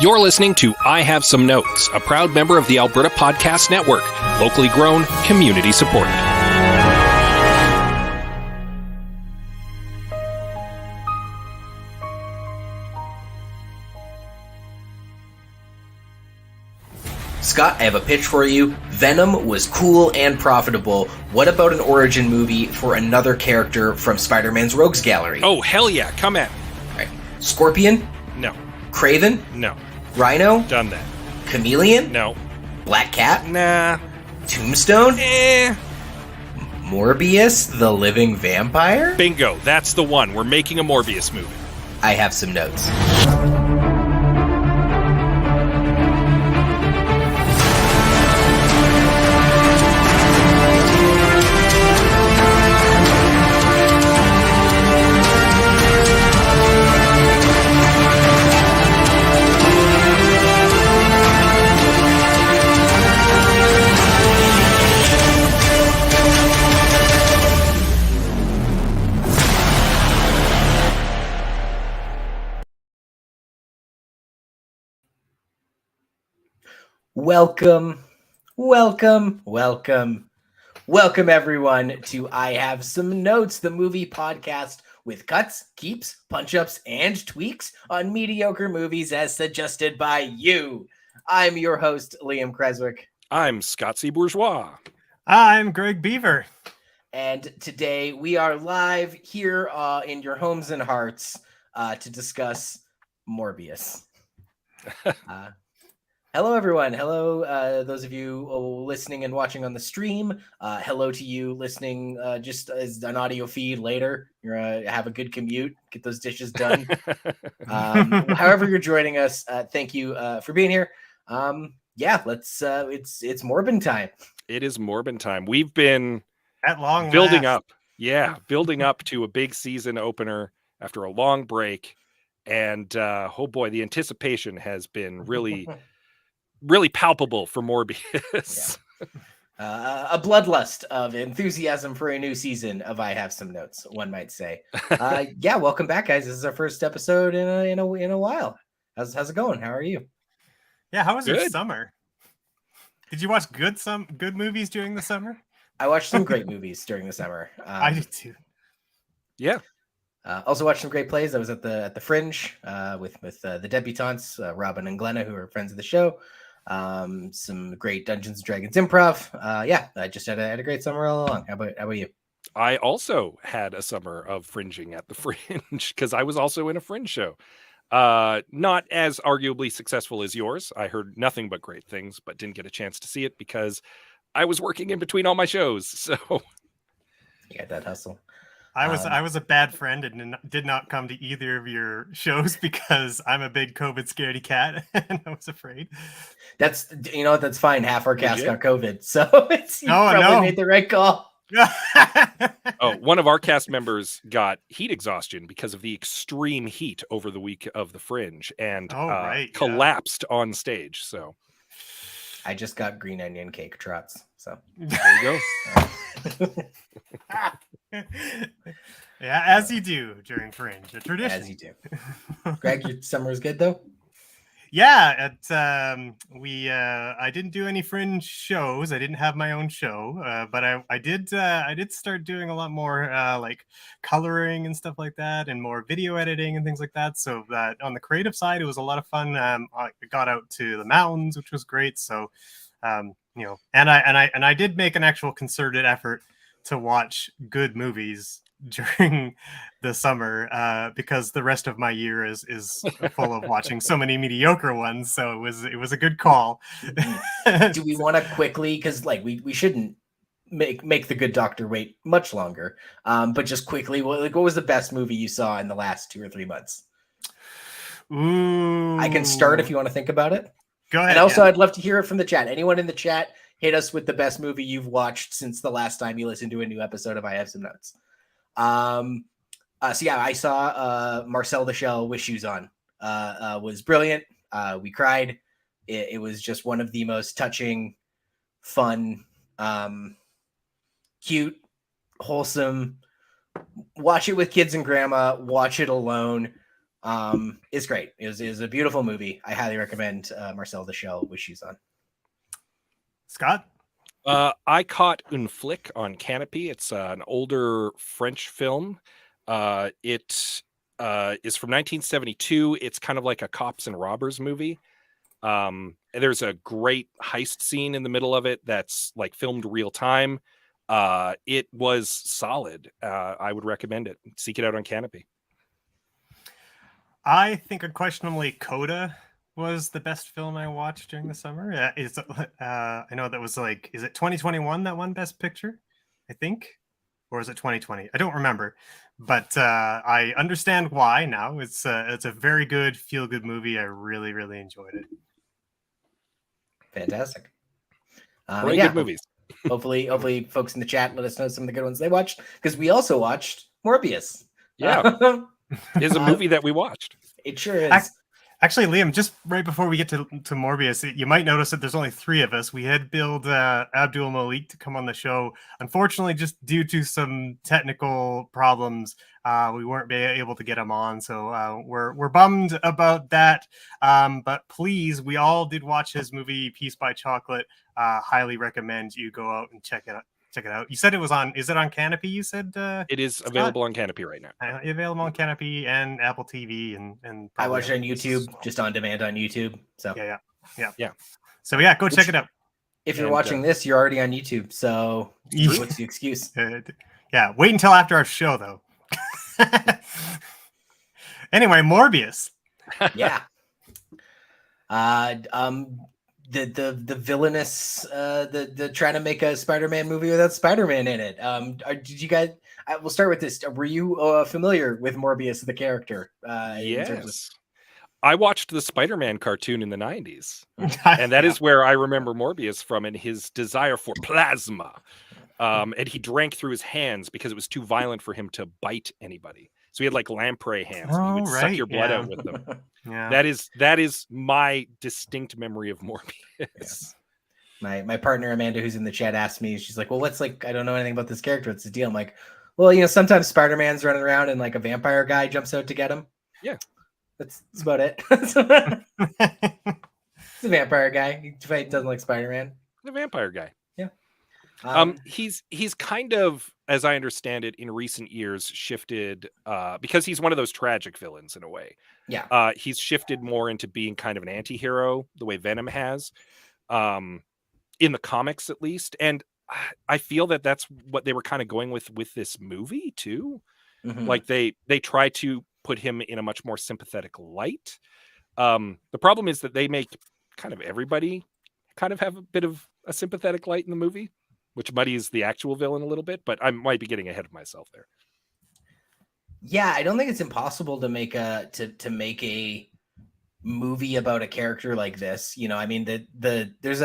You're listening to I Have Some Notes, a proud member of the Alberta Podcast Network, locally grown, community supported. Scott, I have a pitch for you. Venom was cool and profitable. What about an origin movie for another character from Spider-Man's Rogues Gallery? Oh, hell yeah, come at me. All right. Scorpion? No. Craven? No. Rhino? Done that. Chameleon? No. Black Cat? Nah. Tombstone? Eh. Morbius, the living vampire? Bingo, that's the one. We're making a Morbius movie. I have some notes. Welcome everyone to I Have Some Notes, the movie podcast with cuts, keeps, punch-ups, and tweaks on mediocre movies as suggested by you. I'm your host, Liam Creswick. I'm Scott C. Bourgeois. I'm Greg Beaver. And today we are live here in your homes and hearts to discuss Morbius. Hello, everyone. Hello, those of you listening and watching on the stream. Hello to you listening just as an audio feed later. You're have a good commute. Get those dishes done. However you're joining us, thank you for being here. Let's. It's Morbin time. It is Morbin time. We've been At long building last. up. Yeah, building up to a big season opener after a long break. And oh boy, the anticipation has been really palpable for Morbius. Yeah. A bloodlust of enthusiasm for a new season of I Have Some Notes, one might say. Welcome back, guys. This is our first episode in a while. How's it going? How are you? Yeah, how was your Good. summer? Did you watch good movies during the summer? I watched some great movies during the summer. I did too. Yeah. Also watched some great plays. I was at the Fringe with the debutantes, Robin and Glenna, who are friends of the show. Some great Dungeons and Dragons improv. I just had a great summer all along. How about you? I also had a summer of fringing at the Fringe because I was also in a Fringe show. Not as arguably successful as yours. I heard nothing but great things, but didn't get a chance to see it because I was working in between all my shows. So You got that hustle. I was a bad friend and did not come to either of your shows because I'm a big COVID scaredy cat and I was afraid. That's fine. Half our cast got COVID, so you Oh, probably no. made the right call. one of our cast members got heat exhaustion because of the extreme heat over the week of the Fringe and collapsed on stage. So I just got green onion cake trots. So there you go. Yeah, as you do during Fringe, a tradition. As you do. Greg, your summer was good though? Yeah, I didn't do any Fringe shows. I didn't have my own show, but I did start doing a lot more like coloring and stuff like that, and more video editing and things like that. So that on the creative side, it was a lot of fun. I got out to the mountains, which was great. So, and I did make an actual concerted effort to watch good movies during the summer because the rest of my year is full of watching so many mediocre ones, so it was a good call. Do we want to quickly, because like we shouldn't make the good doctor wait much longer, but just quickly, what was the best movie you saw in the last 2 or 3 months? Ooh, I can start if you want to think about it. Go ahead. And also, yeah. I'd love to hear it from the chat. Anyone in the chat, hit us with the best movie you've watched since the last time you listened to a new episode of I Have Some Notes. I saw Marcel the Shell with Shoes On. Was brilliant. We cried. It was just one of the most touching, fun, cute, wholesome. Watch it with kids and grandma. Watch it alone. is great. It was a beautiful movie. I highly recommend Marcel the Shell with shoes on. Scott? I caught Un Flic on Canopy. It's an older French film. It is from 1972. It's kind of like a cops and robbers movie. And there's a great heist scene in the middle of it that's like filmed real time. It was solid. I would recommend it. Seek it out on Canopy. I think unquestionably Coda was the best film I watched during the summer. I know that was like, is it 2021 that won Best Picture? I think, or is it 2020? I don't remember, but I understand why now. It's a very good feel-good movie. I really, really enjoyed it. Fantastic. Really good movies. Hopefully, folks in the chat let us know some of the good ones they watched, because we also watched Morbius. Yeah, it's a movie that we watched. It sure is. Actually, Liam, just right before we get to Morbius, you might notice that there's only 3 of us. We had billed Abdul Malik to come on the show. Unfortunately, just due to some technical problems, we weren't able to get him on. So we're bummed about that. But please, we all did watch his movie Peace by Chocolate. Highly recommend you go out and check it out. Check it out. You said it was on. Is it on Canopy? You said it is available on Canopy right now. Available on Canopy and Apple TV and. I watched it on YouTube, just on demand on YouTube. So yeah. So yeah, go check it out. If you're watching this, you're already on YouTube. So what's the excuse? Yeah, wait until after our show though. Anyway, Morbius. Yeah. The villainous the trying to make a Spider-Man movie without Spider-Man in it. Did you guys? We'll start with this. Were you familiar with Morbius, the character? Yes. I watched the Spider-Man cartoon in the 90s, and that is where I remember Morbius from, and his desire for plasma. And he drank through his hands because it was too violent for him to bite anybody. So he had like lamprey hands. And he would suck your blood out with them. Yeah. That is my distinct memory of Morbius. Yeah. My partner Amanda, who's in the chat, asked me. She's like, "Well, what's like? I don't know anything about this character. What's the deal?" I'm like, "Well, sometimes Spider-Man's running around and like a vampire guy jumps out to get him. Yeah, that's about it. It's a vampire guy. He doesn't like Spider-Man. The vampire guy. Yeah. He's kind of, as I understand it, in recent years shifted because he's one of those tragic villains in a way. Yeah. He's shifted more into being kind of an anti-hero, the way Venom has, in the comics at least. And I feel that that's what they were kind of going with this movie too. Mm-hmm. Like they try to put him in a much more sympathetic light. The problem is that they make kind of everybody kind of have a bit of a sympathetic light in the movie, which muddies the actual villain a little bit, but I might be getting ahead of myself there. Yeah, I don't think it's impossible to make a movie about a character like this. I mean, there's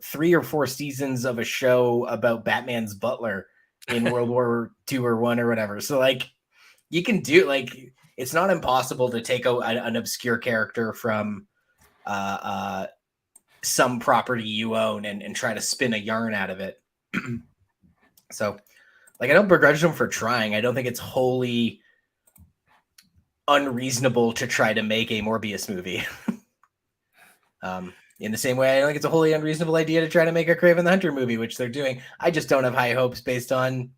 3 or 4 seasons of a show about Batman's butler in World War II or 1 or whatever. So like you can do it's not impossible to take an obscure character from some property you own and try to spin a yarn out of it. So I don't begrudge them for trying. I don't think it's wholly unreasonable to try to make a Morbius movie. In the same way, I don't think it's a wholly unreasonable idea to try to make a Kraven the Hunter movie, which they're doing. I just don't have high hopes based on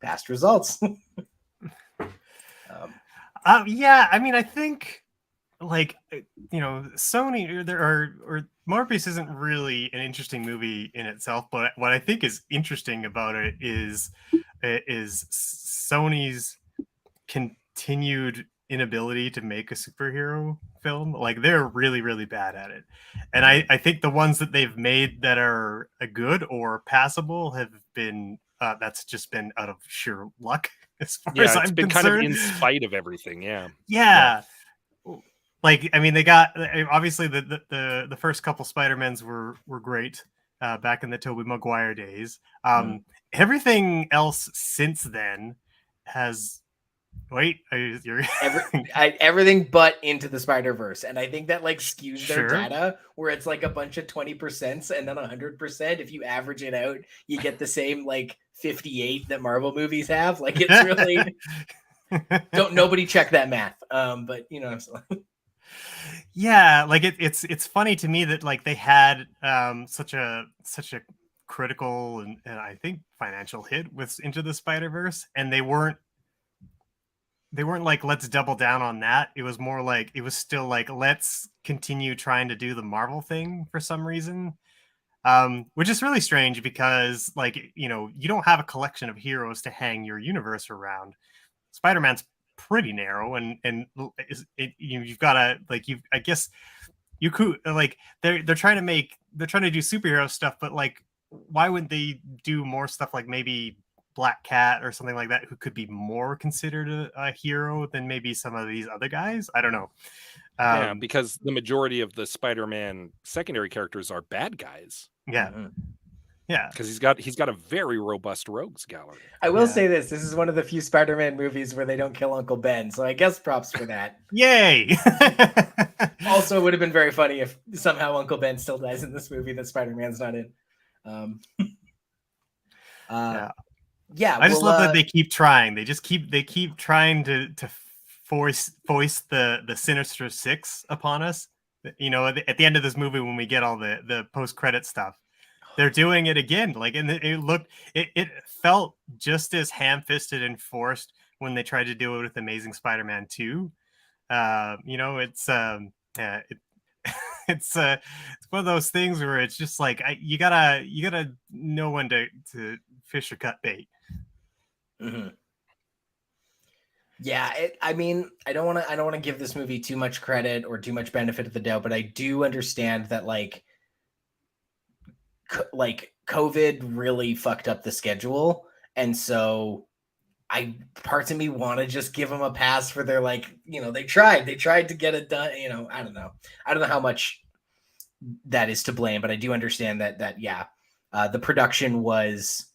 past results. Yeah, I mean, I think Sony or Morbius isn't really an interesting movie in itself, but what I think is interesting about it is Sony's continued inability to make a superhero film. Like they're really, really bad at it. And I think the ones that they've made that are good or passable have been that's just been out of sheer luck as far as I'm been concerned. Kind of in spite of everything. Yeah. Like, I mean, they got obviously the first couple Spider-Mans were great back in the Tobey Maguire days. Everything else since then has everything but Into the Spider-Verse, and I think that skews their data where it's a bunch of 20% and then 100%. If you average it out, you get the same 58 that Marvel movies have. It's really Don't nobody check that math. But you know what I'm saying. Yeah, like it's funny to me that like they had such a critical and I think financial hit with Into the Spider-Verse, and they weren't like, let's double down on that. It was more like, it was still like, let's continue trying to do the Marvel thing for some reason. Which is really strange because, like, you know, you don't have a collection of heroes to hang your universe around. Spider-Man's pretty narrow, and you've got to, like, I guess you could, like, they're trying to do superhero stuff, but like, why wouldn't they do more stuff like maybe Black Cat or something like that, who could be more considered a hero than maybe some of these other guys? I don't know. Yeah, because the majority of the Spider-Man secondary characters are bad guys. Yeah. Mhm. Yeah. Because he's got a very robust rogues gallery. I will Yeah. say this is one of the few Spider-Man movies where they don't kill Uncle Ben, so I guess props for that. Yay. Also, it would have been very funny if somehow Uncle Ben still dies in this movie that Spider-Man's not in. Yeah, I just love that they keep trying. They keep trying to voice the Sinister Six upon us. You know, at the end of this movie, when we get all the post-credit stuff, they're doing it again. Like, and it felt just as ham-fisted and forced when they tried to do it with Amazing Spider-Man 2. You know, it's it's one of those things where it's just like, you gotta know when to fish or cut bait. Mm-hmm. Yeah, I mean, I don't want to give this movie too much credit or too much benefit of the doubt, but I do understand that like COVID really fucked up the schedule, and so parts of me want to just give them a pass for their, like, you know, they tried to get it done. You know, I don't know how much that is to blame, but I do understand that yeah, the production was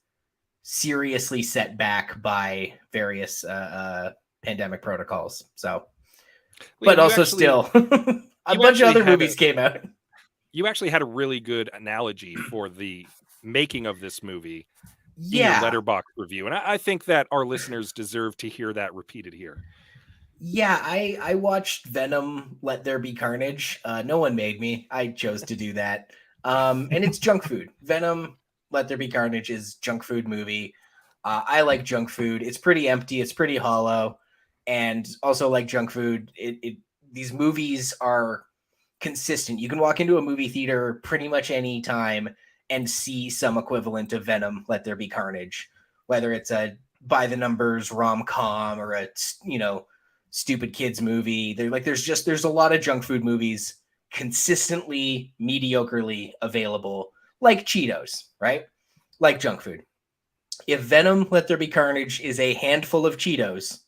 seriously set back by various pandemic protocols. So, but also still, a bunch of other movies came out. You actually had a really good analogy for the making of this movie in your Yeah, Letterboxd review, and I think that our listeners deserve to hear that repeated here. yeah, I watched Venom: Let There Be Carnage. No one made me. I chose to do that. And it's junk food. Venom: Let There Be Carnage is junk food movie. I like junk food. It's pretty empty. It's pretty hollow. And also, like junk food, these movies are consistent. You can walk into a movie theater pretty much any time and see some equivalent of Venom: Let There Be Carnage, whether it's a by the numbers rom-com or a, you know, stupid kids movie. There's a lot of junk food movies consistently mediocrely available, like Cheetos, right? Like junk food. If Venom: Let There Be Carnage is a handful of Cheetos,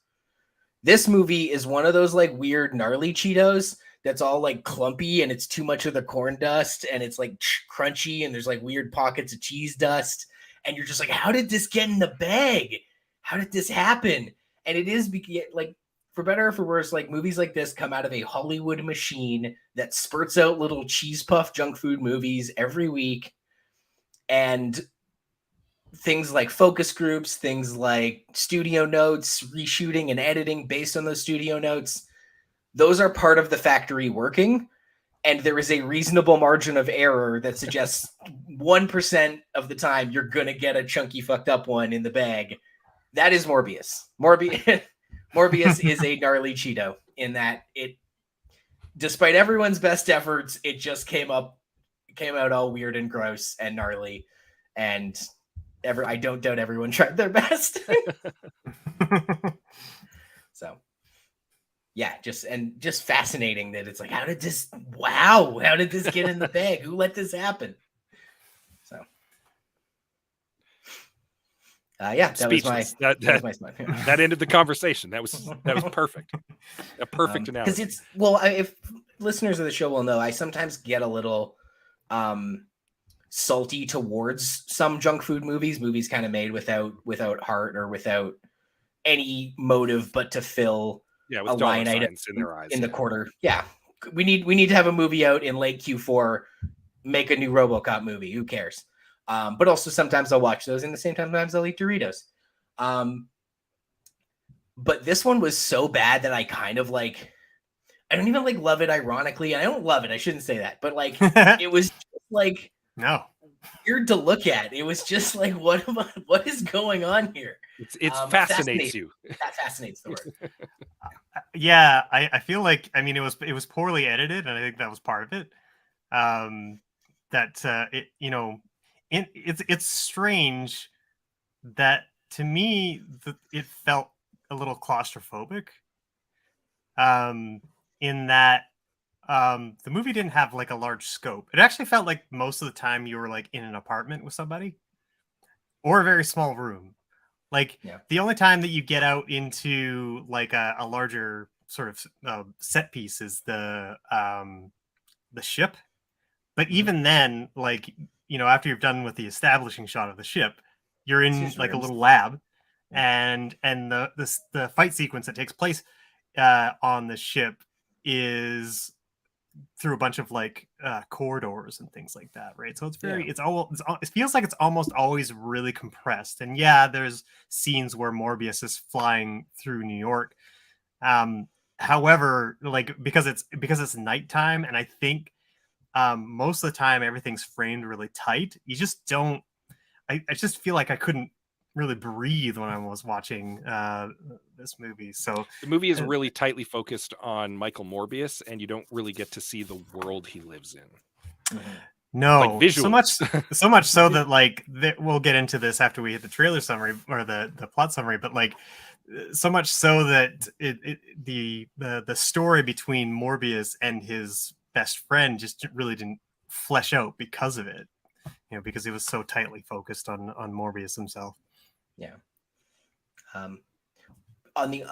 this movie is one of those like weird gnarly Cheetos that's all like clumpy and it's too much of the corn dust and it's like crunchy and there's like weird pockets of cheese dust and you're just like, how did this get in the bag? How did this happen? And it is like, for better or for worse, like movies like this come out of a Hollywood machine that spurts out little cheese puff junk food movies every week. And things like focus groups, things like studio notes, reshooting and editing based on those studio notes, those are part of the factory working. And there is a reasonable margin of error that suggests 1% of the time you're going to get a chunky fucked up one in the bag. That is Morbius. Morbius is a gnarly Cheeto in that it, despite everyone's best efforts, it just came out all weird and gross and gnarly. And I don't doubt everyone tried their best. So, yeah, just fascinating that it's like, how did this get in the bag? Who let this happen? So, yeah, that Speechless. was my smart. That ended the conversation. That was perfect. A perfect analogy. Because it's, well, if listeners of the show will know, I sometimes get a little salty towards some junk food movies kind of made without heart or without any motive but to fill with a line item in their eyes in the quarter. Yeah, we need to have a movie out in late Q4, make a new RoboCop movie. Who cares? But also sometimes I'll watch those, and the same sometimes I'll eat Doritos. But this one was so bad that I kind of like, I don't even like love it ironically. I don't love it. I shouldn't say that, but like it was just like No. weird to look at. It was just like, what is going on here? It fascinates you. That fascinates the word. Yeah, I feel like, I mean, it was poorly edited, and I think that was part of it. That it, you know, it's strange that, to me, it felt a little claustrophobic. In that the movie didn't have like a large scope. It actually felt like most of the time you were like in an apartment with somebody or a very small room. Like the only time that you get out into like a larger sort of set piece is the ship. But even then, like, you know, after you've done with the establishing shot of the ship, you're in like a little lab, and the fight sequence that takes place on the ship is through a bunch of like corridors and things like that, right? So it's very, it feels like it's almost always really compressed. And yeah, there's scenes where Morbius is flying through New York. However, like because it's nighttime, and I think most of the time everything's framed really tight. You just don't. I just feel like I couldn't really breathe when I was watching this movie. So the movie is really tightly focused on Michael Morbius, and you don't really get to see the world he lives in. No, like visuals. so much so that like we'll get into this after we hit the trailer summary or the plot summary, but like so much so that the story between Morbius and his best friend just really didn't flesh out because of it, you know, because it was so tightly focused on Morbius himself. Yeah. On the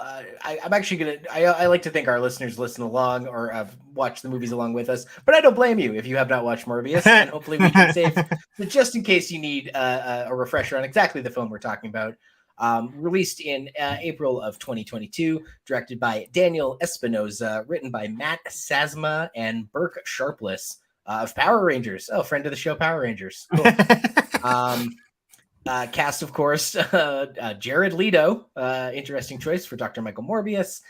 I'm actually gonna I like to think our listeners listen along or have watched the movies along with us, but I don't blame you if you have not watched Morbius, and hopefully we can save so just in case you need a refresher on exactly the film we're talking about. Released in April of 2022, directed by Daniel Espinosa, written by Matt Sazma and Burke Sharpless of Power Rangers. Oh, friend of the show, Power Rangers. Cool. Cast, of course, Jared Leto, interesting choice for Dr. Michael Morbius,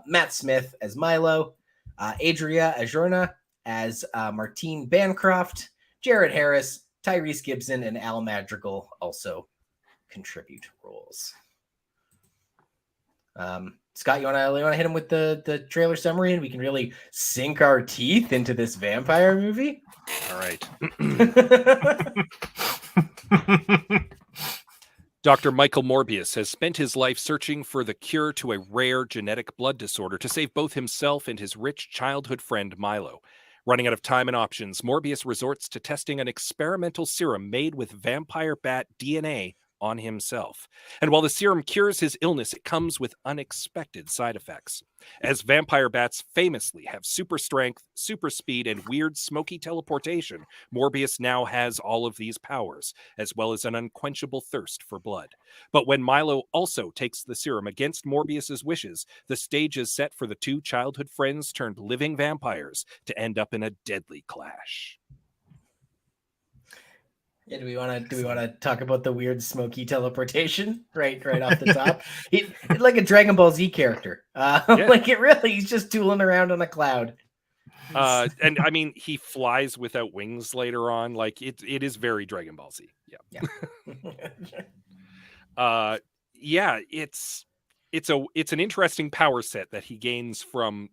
Matt Smith as Milo, Adria Arjona as Martine Bancroft, Jared Harris, Tyrese Gibson, and Al Madrigal also contribute roles. Scott, you want to hit him with the trailer summary, and we can really sink our teeth into this vampire movie? All right. Dr. Michael Morbius has spent his life searching for the cure to a rare genetic blood disorder to save both himself and his rich childhood friend Milo. Running out of time and options, Morbius resorts to testing an experimental serum made with vampire bat DNA on himself. And while the serum cures his illness, it comes with unexpected side effects. As vampire bats famously have super strength, super speed, and weird smoky teleportation, Morbius now has all of these powers, as well as an unquenchable thirst for blood. But when Milo also takes the serum against Morbius's wishes, the stage is set for the two childhood friends turned living vampires to end up in a deadly clash. Yeah, do we want to talk about the weird smoky teleportation right off the top? It's like a Dragon Ball Z character. Like it really, he's just tooling around on a cloud. And I mean, he flies without wings later on. Like it is very Dragon Ball Z. Yeah. It's an interesting power set that he gains from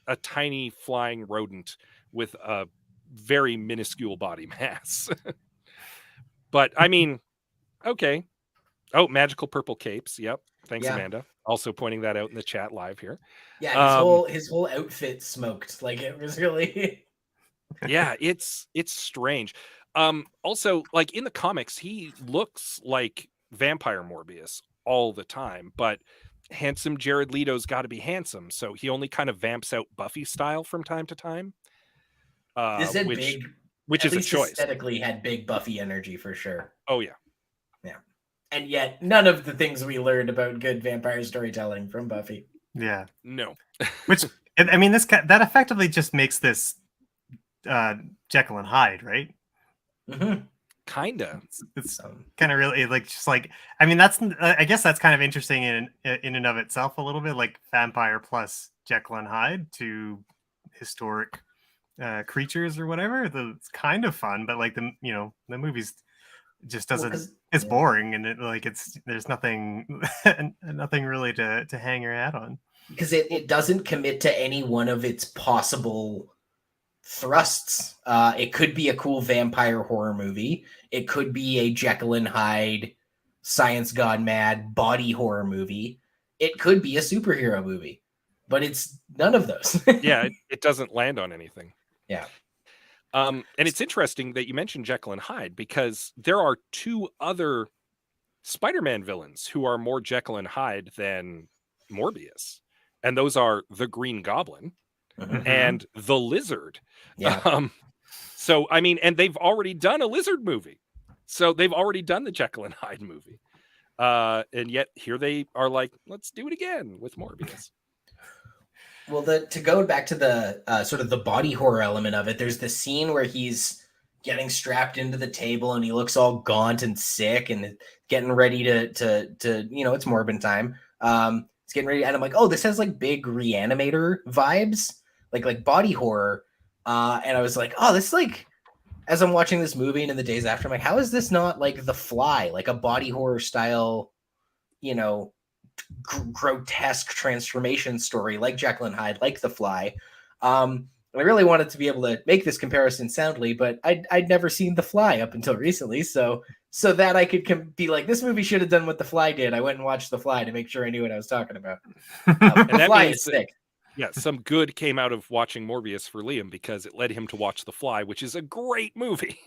a tiny flying rodent with a very minuscule body mass. But I mean, okay. Oh, magical purple capes. Yep. Thanks, Amanda. Also pointing that out in the chat live here. Yeah, his whole outfit smoked. Like it was really. Yeah, it's strange. Also, like in the comics, he looks like vampire Morbius all the time, but handsome Jared Leto's got to be handsome, so he only kind of vamps out Buffy style from time to time. This had which is a choice. Aesthetically had big Buffy energy for sure. Oh yeah. And yet none of the things we learned about good vampire storytelling from Buffy. Yeah. No. Which, I mean, that effectively just makes this Jekyll and Hyde, right? Mm-hmm. Kinda. It's kind of really like just like I mean that's I guess that's kind of interesting in and of itself a little bit, like vampire plus Jekyll and Hyde to historic creatures or whatever. It's kind of fun, but like the the movie's just doesn't. It's boring, and there's nothing nothing really to hang your hat on, because it doesn't commit to any one of its possible thrusts. It could be a cool vampire horror movie. It could be a Jekyll and Hyde science gone mad body horror movie. It could be a superhero movie, but it's none of those. Yeah, it doesn't land on anything. Yeah. And it's interesting that you mentioned Jekyll and Hyde, because there are two other Spider-Man villains who are more Jekyll and Hyde than Morbius. And those are the Green Goblin and the Lizard. Yeah. So, I mean, and they've already done a Lizard movie. So they've already done the Jekyll and Hyde movie. And yet here they are like, let's do it again with Morbius. Well, to go back to the sort of the body horror element of it, there's the scene where he's getting strapped into the table and he looks all gaunt and sick and getting ready to it's Morbin time. It's getting ready, and I'm like, oh, this has like big Reanimator vibes, like body horror. And I was like, oh, this like, as I'm watching this movie and in the days after, I'm like, how is this not like The Fly, like a body horror style, grotesque transformation story like Jekyll and Hyde, like The Fly. I really wanted to be able to make this comparison soundly, but I'd never seen The Fly up until recently, so that I could be like, this movie should have done what The Fly did. I went and watched The Fly to make sure I knew what I was talking about. The Fly is sick. Yeah, some good came out of watching Morbius for Liam, because it led him to watch The Fly, which is a great movie.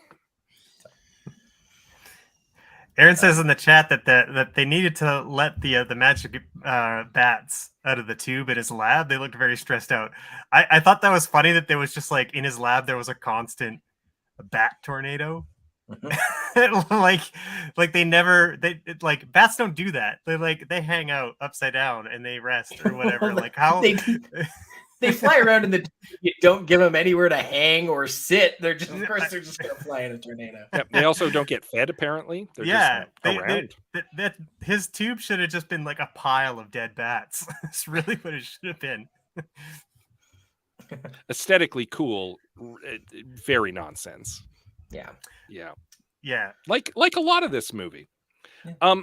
Aaron says in the chat that they needed to let the magic bats out of the tube in his lab. They looked very stressed out. I thought that was funny that there was just like in his lab there was a constant bat tornado. like they never like bats don't do that. They hang out upside down and they rest or whatever. Like how they fly around in the. You don't give them anywhere to hang or sit. They're just, of course, they're just gonna fly in a tornado. Yeah, they also don't get fed. Apparently, they're just around. That his tube should have just been like a pile of dead bats. That's really what it should have been. Aesthetically cool, very nonsense. Yeah. Like a lot of this movie. Yeah.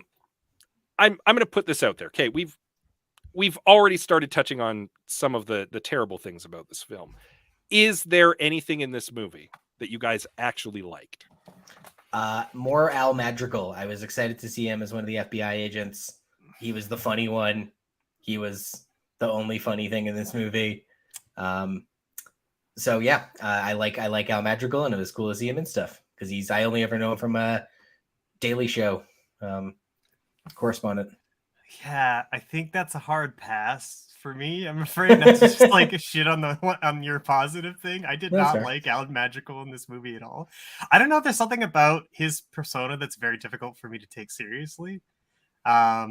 I'm going to put this out there. Okay, we've already started touching on some of the terrible things about this film. Is there anything in this movie that you guys actually liked? More Al Madrigal. I was excited to see him as one of the FBI agents. He was the funny one. He was the only funny thing in this movie. So yeah, I like Al Madrigal, and it was cool to see him and stuff, because I only ever know him from a Daily Show correspondent. Yeah, I think that's a hard pass for me. I'm afraid that's just like a shit on your positive thing. I did not like Al Madrigal in this movie at all. I don't know if there's something about his persona that's very difficult for me to take seriously. I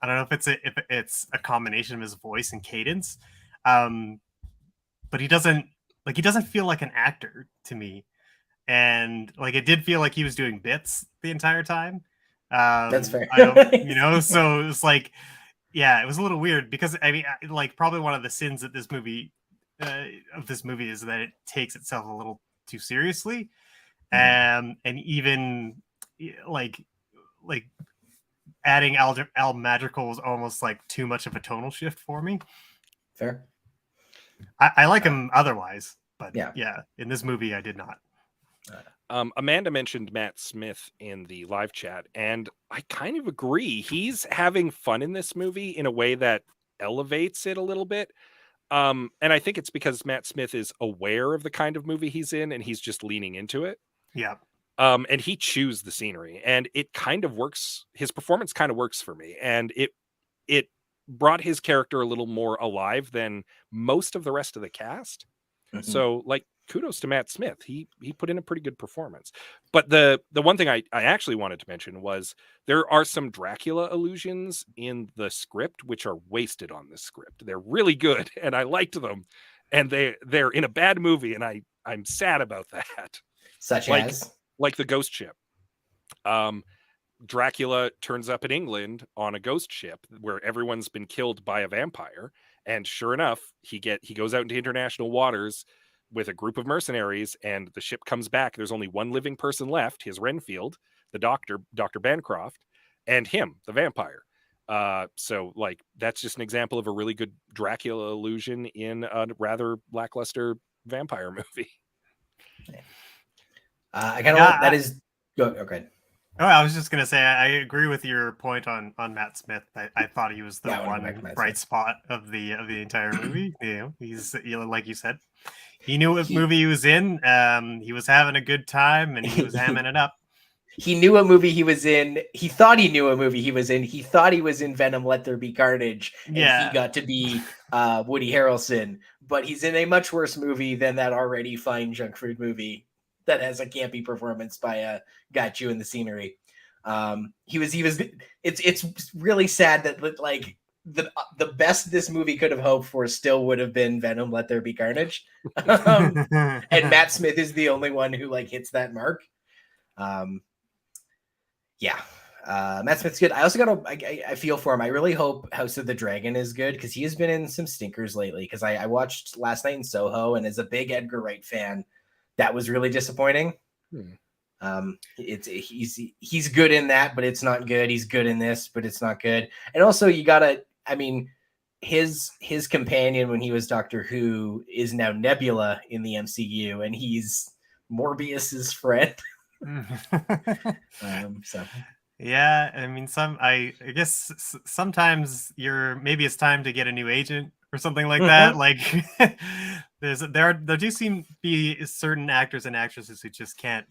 don't know if it's a combination of his voice and cadence, but he doesn't feel like an actor to me, and like it did feel like he was doing bits the entire time. That's fair. So it's like, yeah, it was a little weird, because I mean, like probably one of the sins that this movie is that it takes itself a little too seriously, and even like adding Al Madrigal was almost like too much of a tonal shift for me. Fair. I like him otherwise, but yeah, in this movie I did not. Amanda mentioned Matt Smith in the live chat, and I kind of agree. He's having fun in this movie in a way that elevates it a little bit. And I think it's because Matt Smith is aware of the kind of movie he's in, and he's just leaning into it. Yeah. And he chews the scenery, and it kind of works. His performance kind of works for me, and it brought his character a little more alive than most of the rest of the cast. So, like, kudos to Matt Smith. He put in a pretty good performance. But the one thing I actually wanted to mention was there are some Dracula allusions in the script which are wasted on this script. They're really good, and I liked them, and they're in a bad movie, and I'm sad about that. Such as like the ghost ship. Dracula turns up in England on a ghost ship where everyone's been killed by a vampire, and sure enough, he goes out into international waters with a group of mercenaries, and the ship comes back. There's only one living person left, his Renfield, the doctor, Dr. Bancroft, and him, the vampire. So like that's just an example of a really good Dracula illusion in a rather lackluster vampire movie. I kind of that is okay. Oh, I was just gonna say I agree with your point on Matt Smith. I thought he was the one bright spot of the entire movie. He's like you said, he knew what movie he was in. He was having a good time and he was hamming it up. He knew what movie he was in. He thought he knew what movie he was in. He thought he was in Venom: Let There Be Carnage, and he got to be Woody Harrelson. But he's in a much worse movie than that already fine junk food movie that has a campy performance by a guy chewing the scenery. It's really sad that like the best this movie could have hoped for still would have been Venom: Let There Be Carnage, and Matt Smith is the only one who like hits that mark. Matt Smith's good. I also I feel for him. I really hope House of the Dragon is good because he has been in some stinkers lately. Because I watched Last Night in Soho, and as a big Edgar Wright fan, that was really disappointing. He's good in that, but it's not good. He's good in this, but it's not good. And also, his companion when he was Doctor Who is now Nebula in the MCU, and he's Morbius's friend. So. Yeah, I mean, I guess sometimes maybe it's time to get a new agent or something like that. Like there do seem to be certain actors and actresses who just can't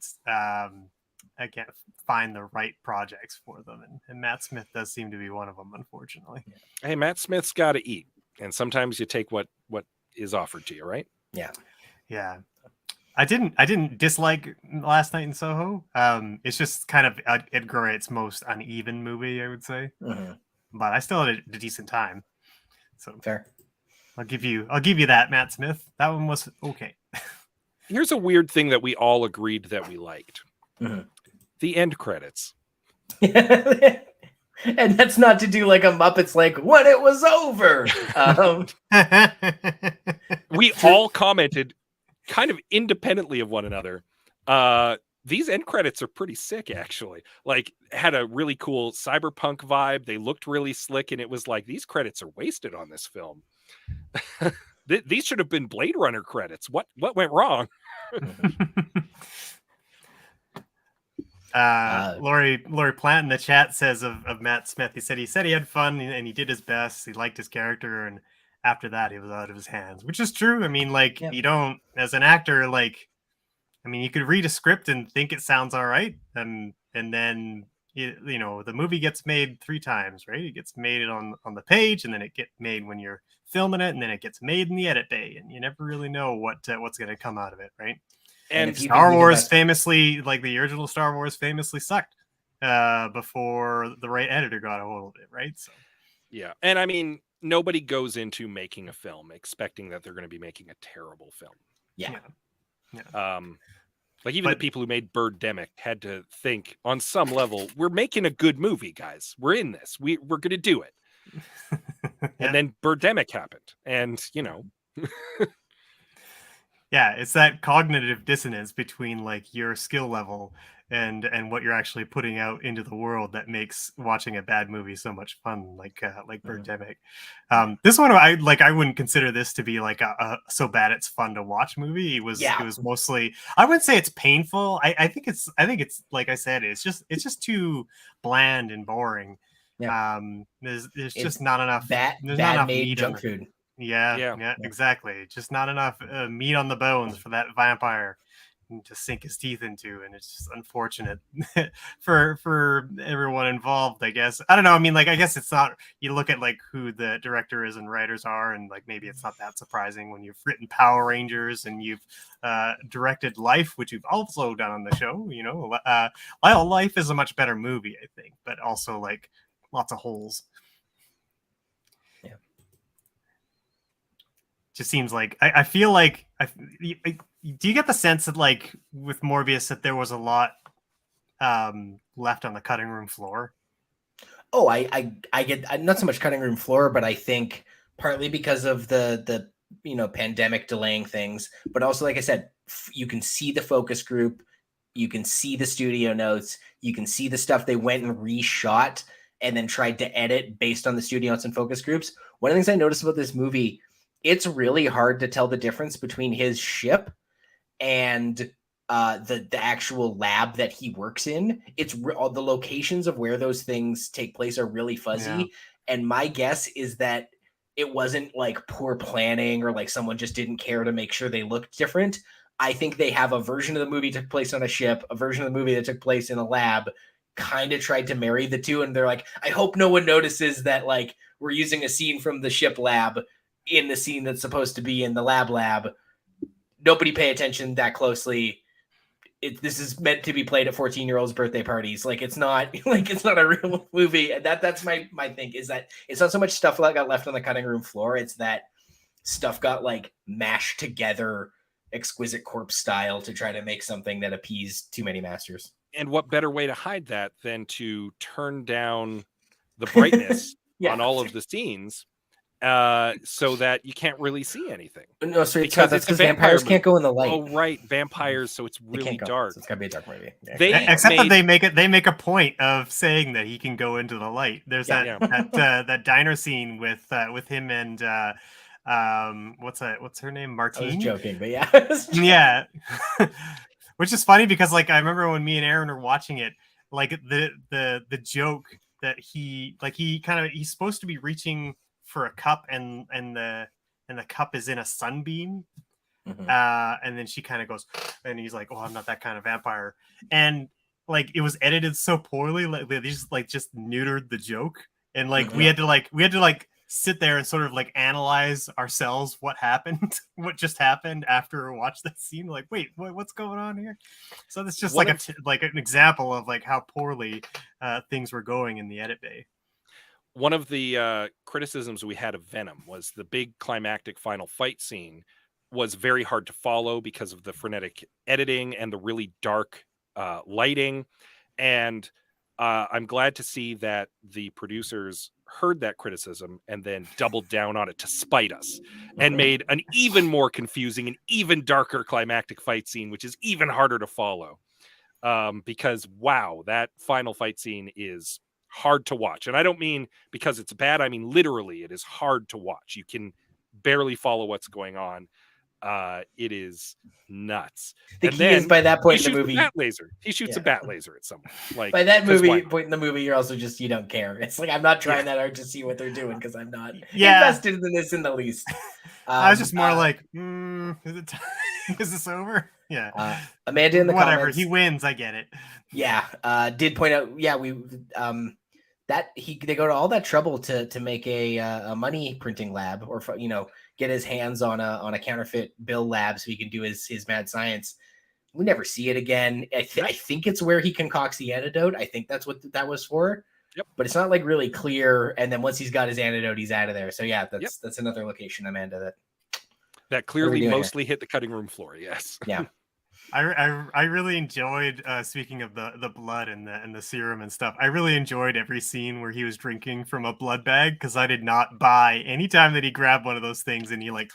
find the right projects for them, and Matt Smith does seem to be one of them, unfortunately. Hey, Matt Smith's got to eat, and sometimes you take what is offered to you, right? Yeah. I didn't dislike Last Night in Soho. It's just kind of Edgar Wright's most uneven movie, I would say. But I still had a decent time. So fair. I'll give you that, Matt Smith. That one was okay. Here's a weird thing that we all agreed that we liked. The end credits. And that's not to do like a Muppets like when it was over. We all commented kind of independently of one another. These end credits are pretty sick, actually. Like, had a really cool cyberpunk vibe. They looked really slick, and it was like, these credits are wasted on this film. These should have been Blade Runner credits. What went wrong? Lori Plant in the chat says of Matt Smith, he said he had fun and he did his best. He liked his character, and after that he was out of his hands, which is true. I mean, like, you don't, as an actor, like, I mean, you could read a script and think it sounds all right, and then you know the movie gets made 3 times, right? It gets made on the page, and then it gets made when you're filming it, and then it gets made in the edit bay, and you never really know what's going to come out of it, right? And Star Wars famously, like the original Star Wars, famously sucked before the right editor got a hold of it, right? So yeah, and I mean, nobody goes into making a film expecting that they're going to be making a terrible film. Yeah. Like even the people who made Birdemic had to think on some level, we're making a good movie, guys. We're in this. We're going to do it. And then Birdemic happened, and you know. Yeah, it's that cognitive dissonance between like your skill level and what you're actually putting out into the world that makes watching a bad movie so much fun, like Birdemic. This one, I wouldn't consider this to be like a so bad it's fun to watch movie. It was mostly, I wouldn't say it's painful. I think it's like I said, it's just too bland and boring. There's just not enough made junk food. Yeah, exactly. Just not enough meat on the bones for that vampire to sink his teeth into, and it's just unfortunate for everyone involved, I guess. I don't know. I mean, like, I guess it's not. You look at like who the director is and writers are, and like maybe it's not that surprising when you've written Power Rangers and you've directed Life, which you've also done on the show. You know, Life is a much better movie, I think, but also like lots of holes. Just seems like I feel like do you get the sense that like with Morbius that there was a lot left on the cutting room floor. Oh, I get not so much cutting room floor, but I think partly because of the pandemic delaying things, but also like I said, you can see the focus group, you can see the studio notes, you can see the stuff they went and reshot and then tried to edit based on the studio notes and focus groups. One of the things I noticed about this movie, it's really hard to tell the difference between his ship and the actual lab that he works in. It's all the locations of where those things take place are really fuzzy. Yeah. And my guess is that it wasn't like poor planning or like someone just didn't care to make sure they looked different. I think they have a version of the movie took place on a ship, a version of the movie that took place in a lab, kind of tried to marry the two. And they're like, I hope no one notices that like we're using a scene from the ship lab in the scene that's supposed to be in the lab. Nobody pay attention that closely. This is meant to be played at 14-year-olds' birthday parties. Like it's not a real movie. And that's my thing is that it's not so much stuff that got left on the cutting room floor. It's that stuff got like mashed together exquisite corpse style to try to make something that appeased too many masters. And what better way to hide that than to turn down the brightness on all of the scenes so that you can't really see anything. No, so that's because vampires can't go in the light. Oh, right, vampires. So it's really dark. So it's gotta be a dark movie. Yeah. That they make a point of saying that he can go into the light. There's that diner scene with him and what's her name, Martine. I was joking, but yeah, yeah. Which is funny because like I remember when me and Aaron were watching it, like the joke that he's supposed to be reaching for a cup and the cup is in a sunbeam. Mm-hmm. And then she kind of goes and he's like, oh, I'm not that kind of vampire. And like it was edited so poorly, like they just neutered the joke. And like we had to sit there and sort of like analyze ourselves what just happened after we watched that scene. Like, wait, what's going on here? So that's just like an example of like how poorly things were going in the edit bay. One of the criticisms we had of Venom was the big climactic final fight scene was very hard to follow because of the frenetic editing and the really dark lighting. And I'm glad to see that the producers heard that criticism and then doubled down on it to spite us and made an even more confusing and even darker climactic fight scene, which is even harder to follow. Because, wow, that final fight scene is hard to watch. And I don't mean because it's bad. I mean, literally, it is hard to watch. You can barely follow what's going on. It is nuts. The key is by that point in the movie, he shoots a bat laser at someone. Like by that point in the movie, you're also just you don't care. It's like I'm not trying that hard to see what they're doing because I'm not invested in this in the least. I was just more like, is this over? Yeah. Amanda in the comments, he wins. I get it. Yeah. Did point out. Yeah, they go to all that trouble to make a money printing lab or get his hands on a counterfeit bill lab so he can do his mad science. We never see it again. I think it's where he concocts the antidote. I think that's what that was for. Yep. But it's not like really clear. And then once he's got his antidote, he's out of there. So yeah, that's another location, Amanda. That clearly mostly hit the cutting room floor. Yes. Yeah. I really enjoyed speaking of the blood and the serum and stuff. I really enjoyed every scene where he was drinking from a blood bag because I did not buy any time that he grabbed one of those things and he like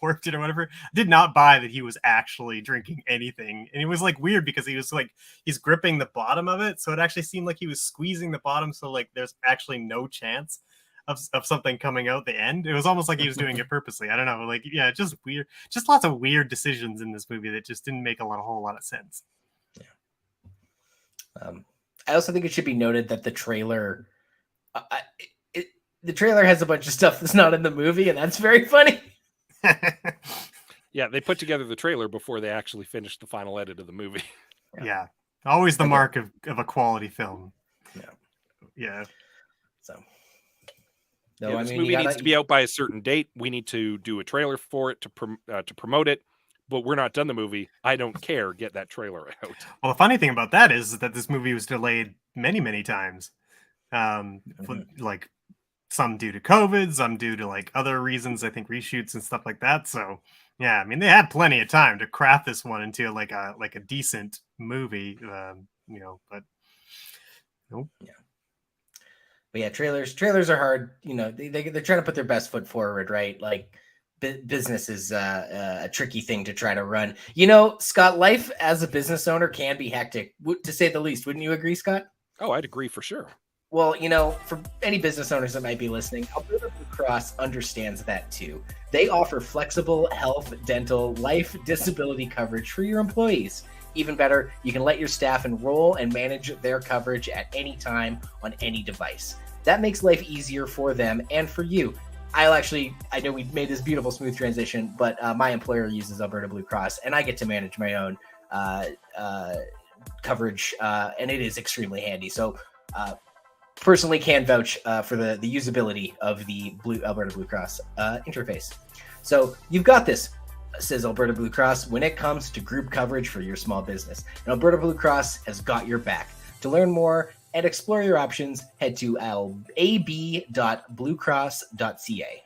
worked it or whatever. I did not buy that he was actually drinking anything, and it was like weird because he was like he's gripping the bottom of it, so it actually seemed like he was squeezing the bottom, so like there's actually no chance of something coming out the end. It was almost like he was doing it purposely. I don't know, like just weird, just lots of weird decisions in this movie that just didn't make a whole lot of sense. Yeah. I also think it should be noted that the trailer, the trailer has a bunch of stuff that's not in the movie, and that's very funny. Yeah, they put together the trailer before they actually finished the final edit of the movie. Yeah, always the mark of a quality film. Yeah. So. No, this movie needs to be out by a certain date. We need to do a trailer for it to promote it, but we're not done the movie. I don't care. Get that trailer out. Well, the funny thing about that is that this movie was delayed many, many times. Like some due to COVID, some due to like other reasons, I think reshoots and stuff like that. So yeah, I mean, they had plenty of time to craft this one into like a decent movie, but nope. Yeah. But yeah, trailers are hard. They're trying to put their best foot forward, right? Like business is a tricky thing to try to run. Scott, life as a business owner can be hectic, to say the least. Wouldn't you agree, Scott? Oh, I'd agree for sure. Well, for any business owners that might be listening, Alberta Blue Cross understands that too. They offer flexible health, dental, life, disability coverage for your employees. Even better, you can let your staff enroll and manage their coverage at any time on any device. That makes life easier for them and for you. I know we made this beautiful, smooth transition, but my employer uses Alberta Blue Cross, and I get to manage my own coverage, and it is extremely handy. So, personally can vouch for the usability of the Alberta Blue Cross interface. So you've got this, says Alberta Blue Cross, when it comes to group coverage for your small business. And Alberta Blue Cross has got your back. To learn more and explore your options, head to ab.bluecross.ca.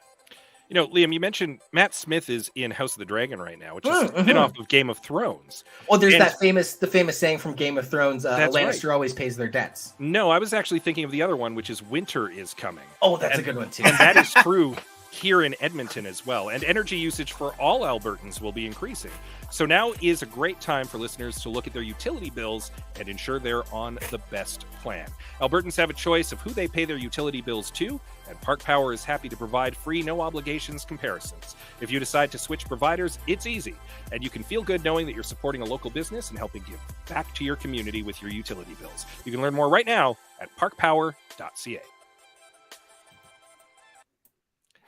Liam, you mentioned Matt Smith is in House of the Dragon right now, which is a spin-off of Game of Thrones. Well, there's the famous saying from Game of Thrones, a Lannister always pays their debts. No, I was actually thinking of the other one, which is Winter is Coming. Oh, that's a good one too. And that is true here in Edmonton as well. And energy usage for all Albertans will be increasing. So now is a great time for listeners to look at their utility bills and ensure they're on the best plan. Albertans have a choice of who they pay their utility bills to, and Park Power is happy to provide free, no obligations comparisons. If you decide to switch providers, it's easy, and you can feel good knowing that you're supporting a local business and helping give back to your community with your utility bills. You can learn more right now at parkpower.ca.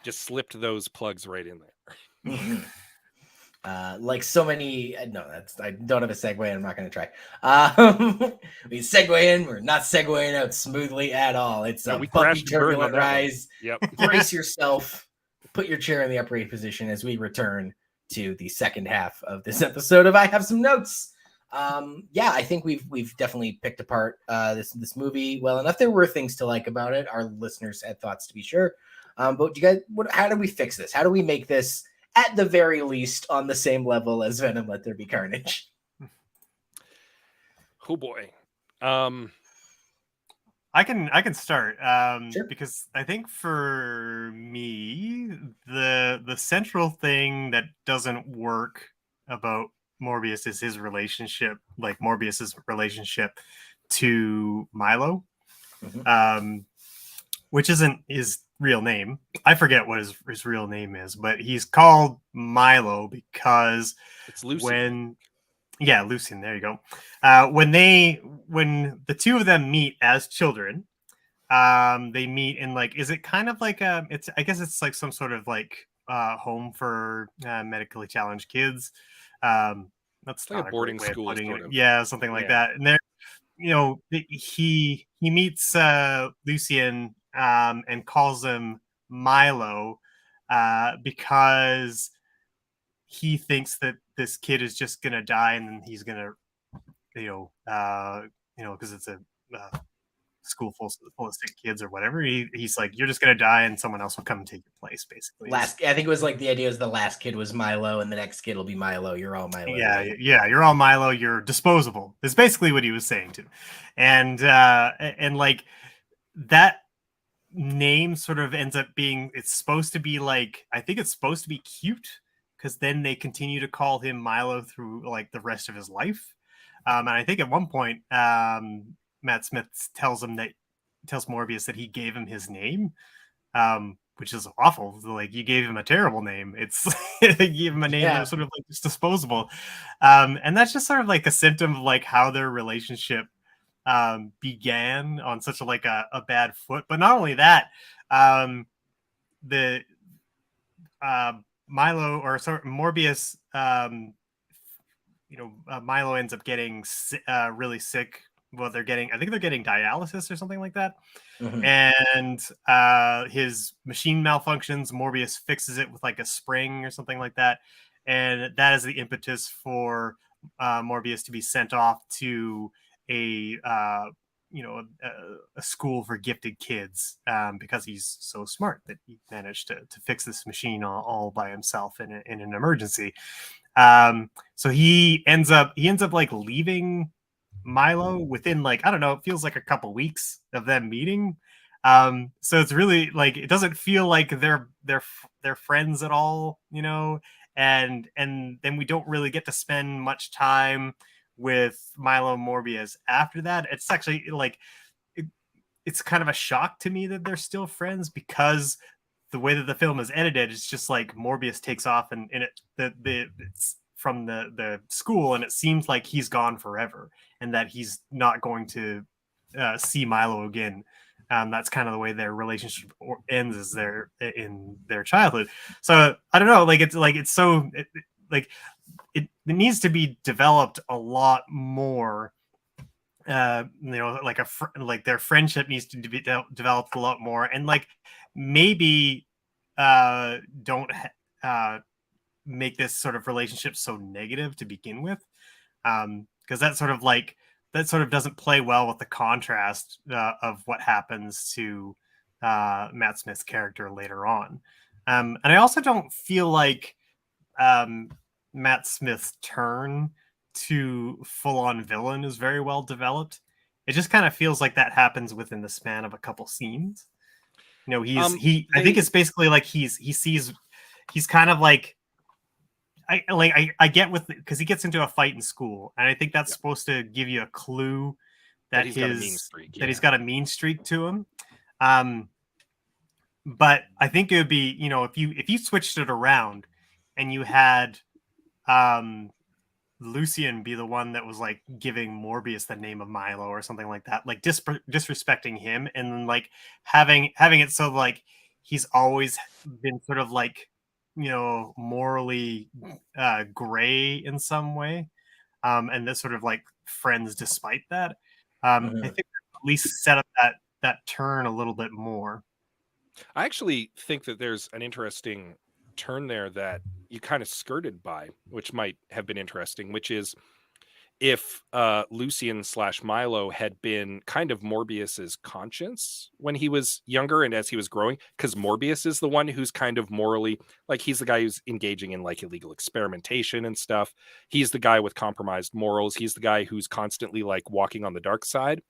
Just slipped those plugs right in there. Like so many, I don't have a segue, and I'm not going to try. We segue in, we're not segueing out smoothly at all. It's a bumpy, turbulent rise. Yep. Brace yourself, put your chair in the upright position as we return to the second half of this episode of I Have Some Notes. I think we've definitely picked apart this movie well enough. There were things to like about it. Our listeners had thoughts, to be sure. But you guys, how do we fix this? How do we make this, at the very least, on the same level as Venom Let There Be Carnage? Oh boy. I can start. Sure. Because I think for me, the central thing that doesn't work about Morbius is his relationship, like Morbius's relationship to Milo. Which isn't his real name. I forget what his real name is, but he's called Milo because it's Lucian. Lucian, there you go. When the two of them meet as children, they meet in is it kind of like I guess it's like some sort of home for medically challenged kids. That's like not a boarding school. Yeah, something like that. And there, he meets Lucian and calls him Milo because he thinks that this kid is just gonna die, and then he's gonna, because it's a school full of sick kids or whatever. He's like, you're just gonna die, and someone else will come and take your place, basically. I think it was the idea was the last kid was Milo, and the next kid will be Milo. You're all Milo. Yeah, you're all Milo. You're disposable. Is basically what he was saying to, and that name sort of ends up being, it's supposed to be I think it's supposed to be cute, because then they continue to call him Milo through the rest of his life. And I think at one point, Matt Smith tells Morbius that he gave him his name, which is awful. You gave him a terrible name. It's you gave him a name that was sort of just disposable. And that's just sort of a symptom of how their relationship began on such a bad foot. But not only that, Morbius, Milo ends up getting really sick. Well, I think they're getting dialysis or something like that. And his machine malfunctions. Morbius fixes it with a spring or something like that. And that is the impetus for Morbius to be sent off to a a school for gifted kids, because he's so smart that he managed to fix this machine all by himself in an emergency. So he ends up like leaving Milo within, like, I don't know, it feels like a couple weeks of them meeting. So it's really like, it doesn't feel like they're friends at all, and then we don't really get to spend much time with Milo and Morbius after that. It's actually like it's kind of a shock to me that they're still friends, because the way that the film is edited, it's just like Morbius takes off and it's from the school, and it seems like he's gone forever and that he's not going to see Milo again. That's kind of the way their relationship ends, is they're in their childhood. So I don't know, like it needs to be developed a lot more. Like their friendship needs to be developed a lot more, and like maybe don't make this sort of relationship so negative to begin with, because that sort of doesn't play well with the contrast of what happens to Matt Smith's character later on. And I also don't feel like Matt Smith's turn to full-on villain is very well developed. It just kind of feels like that happens within the span of a couple scenes. I think it's basically like he's kind of like, I get with, because he gets into a fight in school, and I think that's supposed to give you a clue that he's got a mean streak, he's got a mean streak to him. But I think it would be, if you switched it around and you had Lucian be the one that was like giving Morbius the name of Milo or something like that, like disrespecting him, and then like having it so like he's always been sort of like, morally gray in some way, and this sort of like friends despite that. I think at least set up that turn a little bit more. I actually think that there's an interesting turn there that you kind of skirted by, which might have been interesting, which is if Lucian / Milo had been kind of Morbius's conscience when he was younger and as he was growing, because Morbius is the one who's kind of morally, like, he's the guy who's engaging in like illegal experimentation and stuff. He's the guy with compromised morals. He's the guy who's constantly like walking on the dark side.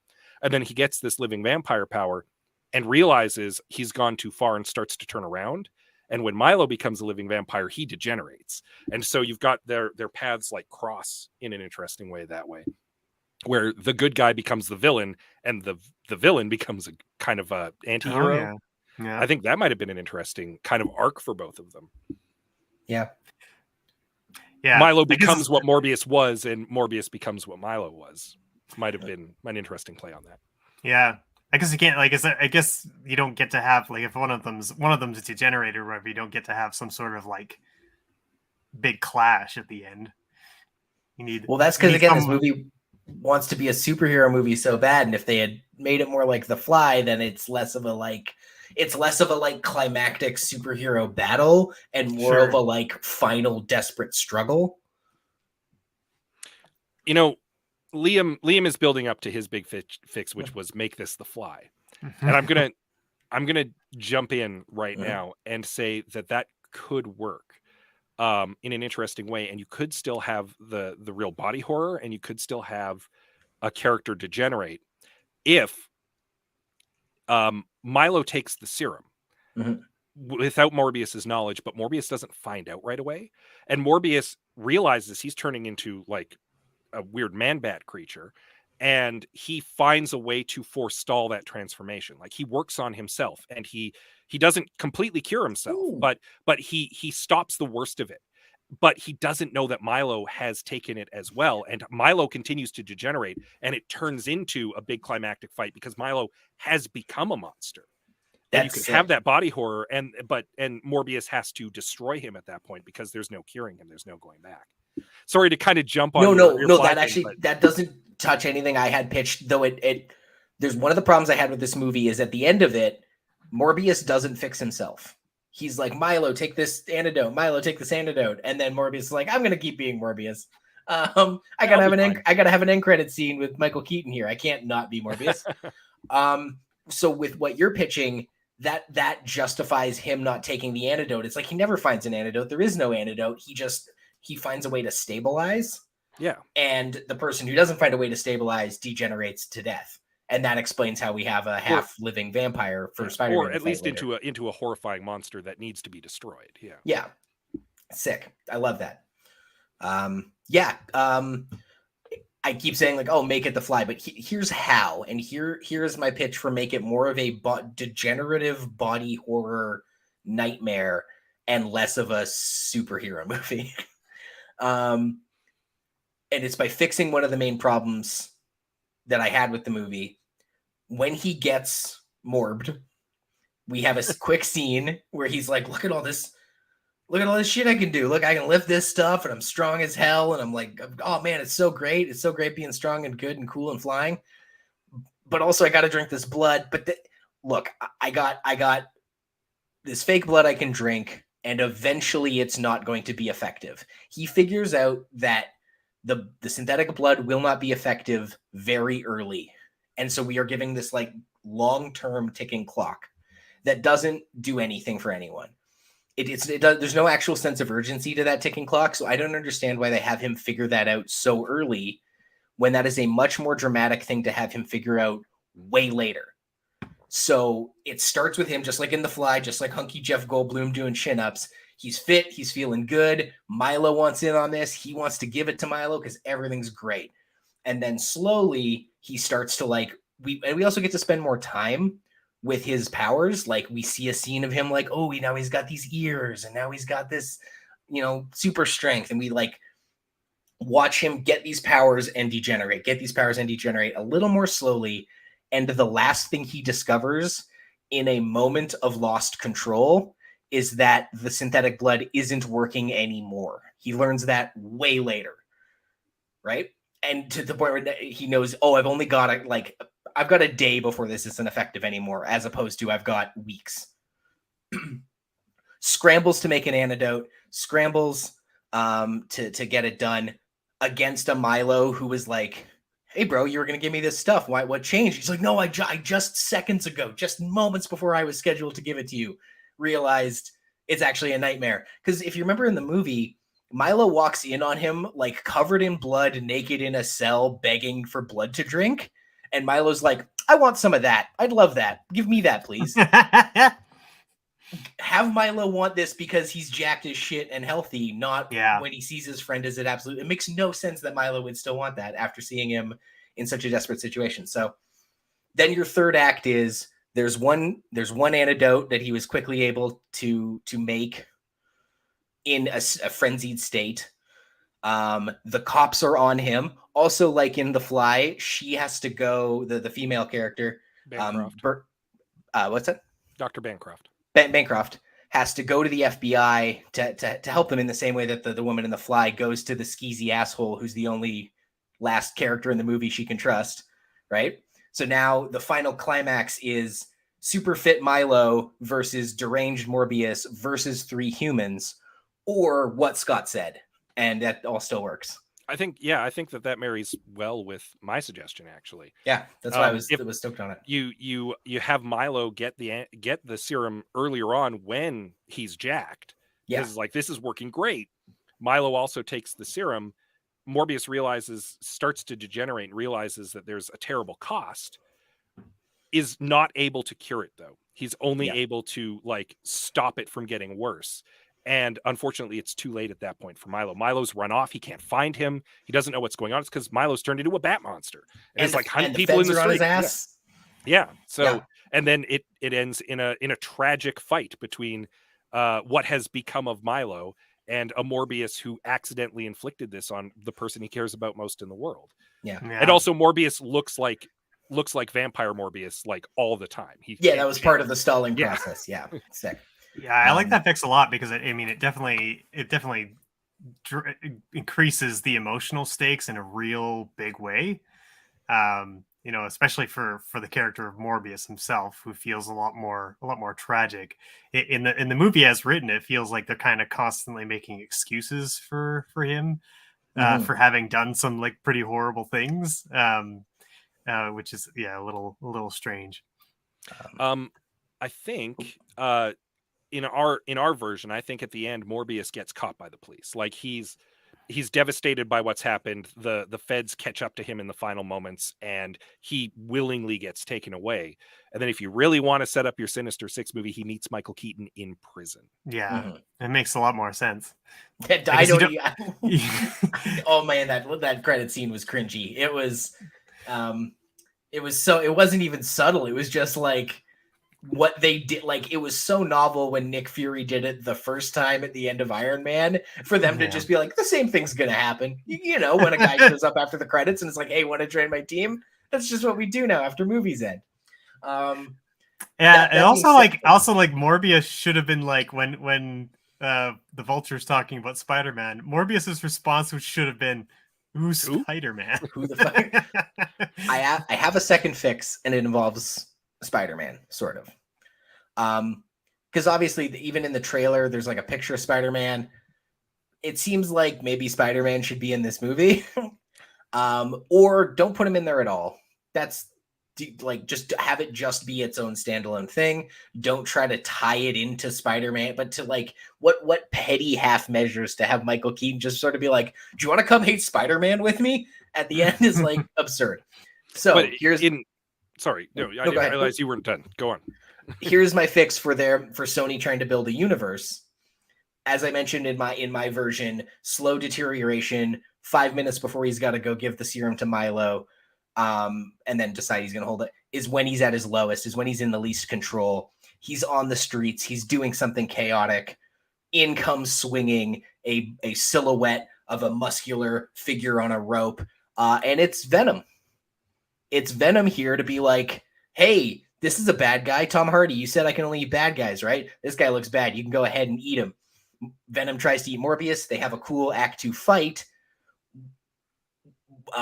And then he gets this living vampire power and realizes he's gone too far and starts to turn around. And when Milo becomes a living vampire, he degenerates. And so you've got their paths like cross in an interesting way that way, where the good guy becomes the villain and the villain becomes a kind of a anti-hero. Oh, yeah. I think that might have been an interesting kind of arc for both of them. Yeah. Milo becomes what Morbius was, and Morbius becomes what Milo was. Might have been an interesting play on that. Yeah. I guess you can't, like, I guess you don't get to have, like, if one of them's a degenerator or whatever, you don't get to have some sort of like big clash at the end. That's because again, this movie wants to be a superhero movie so bad, and if they had made it more like The Fly, then it's less of a climactic superhero battle and more of a like final desperate struggle. Liam is building up to his big fix, which was make this The Fly. And I'm gonna jump in right now and say that could work in an interesting way, and you could still have the real body horror, and you could still have a character degenerate if Milo takes the serum without Morbius's knowledge, but Morbius doesn't find out right away, and Morbius realizes he's turning into like a weird man-bat creature, and he finds a way to forestall that transformation. Like, he works on himself, and he doesn't completely cure himself, but he stops the worst of it. But he doesn't know that Milo has taken it as well, and Milo continues to degenerate, and it turns into a big climactic fight because Milo has become a monster. And you can have that body horror, and Morbius has to destroy him at that point because there's no curing him, there's no going back. Sorry to kind of jump on. No. That doesn't touch anything I had pitched. Though there's one of the problems I had with this movie is at the end of it, Morbius doesn't fix himself. He's like, Milo, take this antidote. Milo, take this antidote. And then Morbius is like, I'm going to keep being Morbius. I gotta have an end credit scene with Michael Keaton here. I can't not be Morbius. So with what you're pitching, that justifies him not taking the antidote. It's like he never finds an antidote. There is no antidote. He finds a way to stabilize. Yeah. And the person who doesn't find a way to stabilize degenerates to death. And that explains how we have a half-living vampire for Spider-Man. Or at least into a horrifying monster that needs to be destroyed. Yeah. Yeah. Sick. I love that. I keep saying like, oh, make it the Fly, but here's how. And here's my pitch for make it more of a degenerative body horror nightmare and less of a superhero movie. And it's by fixing one of the main problems that I had with the movie. When he gets morbed, we have a quick scene where he's like, look at all this shit I can do. Look, I can lift this stuff and I'm strong as hell. And I'm like, oh man, it's so great. It's so great being strong and good and cool and flying. But also I got to drink this blood. But look, I got this fake blood I can drink, and eventually it's not going to be effective. He figures out that the synthetic blood will not be effective very early. And so we are giving this like long-term ticking clock that doesn't do anything for anyone. There's no actual sense of urgency to that ticking clock. So I don't understand why they have him figure that out so early when that is a much more dramatic thing to have him figure out way later. So it starts with him just like in The Fly, just like hunky Jeff Goldblum doing chin-ups. He's fit. He's feeling good. Milo wants in on this. He wants to give it to Milo because everything's great. And then slowly he starts to like, we also get to spend more time with his powers. Like we see a scene of him like, oh, now he's got these ears and now he's got this, super strength. And we like watch him get these powers and degenerate a little more slowly. And the last thing he discovers in a moment of lost control is that the synthetic blood isn't working anymore. He learns that way later. Right. And to the point where he knows, oh, I've got a day before this isn't effective anymore, as opposed to I've got weeks. Scrambles to make an antidote, scrambles to get it done against a Milo who was like, hey, bro, you were going to give me this stuff. What changed? He's like, no, I just seconds ago, just moments before I was scheduled to give it to you, realized it's actually a nightmare. Because if you remember in the movie, Milo walks in on him like covered in blood, naked in a cell, begging for blood to drink. And Milo's like, I want some of that. I'd love that. Give me that, please. Have Milo want this because he's jacked as shit and healthy, not when he sees his friend as an absolute. It makes no sense that Milo would still want that after seeing him in such a desperate situation. So then your third act is there's one antidote that he was quickly able to make in a frenzied state. The cops are on him. Also, like in The Fly, she has to go, the female character, Bancroft. What's that? Dr. Bancroft. Bancroft has to go to the FBI to help them in the same way that the woman in The Fly goes to the skeezy asshole who's the only last character in the movie she can trust, right? So now the final climax is super fit Milo versus deranged Morbius versus 3 humans, or what Scott said. And that all still works. I think that marries well with my suggestion, actually. Yeah, that's why I was stoked on it. You have Milo get the serum earlier on when he's jacked. Yeah, because like this is working great. Milo also takes the serum. Morbius starts to degenerate and realizes that there's a terrible cost. Is not able to cure it though. He's only able to like stop it from getting worse. And unfortunately, it's too late at that point for Milo. Milo's run off. He can't find him. He doesn't know what's going on. It's because Milo's turned into a bat monster. And it's like hunting people in the street. His ass. Yeah. So, and then it ends in a tragic fight between what has become of Milo and a Morbius who accidentally inflicted this on the person he cares about most in the world. Yeah. And also Morbius looks like vampire Morbius like all the time. That was part of the stalling process. Yeah. Sick. Yeah, I like that fix a lot because it definitely increases the emotional stakes in a real big way. Especially for the character of Morbius himself, who feels a lot more tragic. In the movie as written, it feels like they're kind of constantly making excuses for him. for having done some like pretty horrible things, which is a little strange. I think in our version, I think at the end Morbius gets caught by the police. Like he's devastated by what's happened. The feds catch up to him in the final moments, and he willingly gets taken away. And then if you really want to set up your Sinister Six movie, he meets Michael Keaton in prison. Yeah, it makes a lot more sense. I don't. Oh man, that credit scene was cringy. It was so. It wasn't even subtle. It was just like what they did. Like it was so novel when Nick Fury did it the first time at the end of Iron Man, for them to just be like, the same thing's gonna happen. You know, when a guy shows up after the credits and it's like, hey, want to join my team? That's just what we do now after movies end. And also like Morbius should have been like when the Vulture's talking about Spider-Man, Morbius's response should have been, who's Spider-Man? Who the fuck? I have a second fix, and it involves Spider-Man, sort of. Because obviously, even in the trailer, there's like a picture of Spider-Man. It seems like maybe Spider-Man should be in this movie, or don't put him in there at all. That's like, just have it just be its own standalone thing. Don't try to tie it into Spider-Man, but to like what petty half measures to have Michael Keaton just sort of be like, do you want to come hate Spider-Man with me at the end is like absurd. So but here's sorry, no, I didn't realize you weren't done. Go on. Here's my fix for Sony trying to build a universe. As I mentioned in my version, slow deterioration, 5 minutes before he's got to go give the serum to Milo, and then decide he's going to hold it, is when he's at his lowest, is when he's in the least control. He's on the streets. He's doing something chaotic. In comes swinging a silhouette of a muscular figure on a rope, and it's Venom. It's Venom here to be like, hey, this is a bad guy. Tom Hardy, you said I can only eat bad guys, right? This guy looks bad. You can go ahead and eat him. Venom tries to eat Morbius. They have a cool Act 2 fight.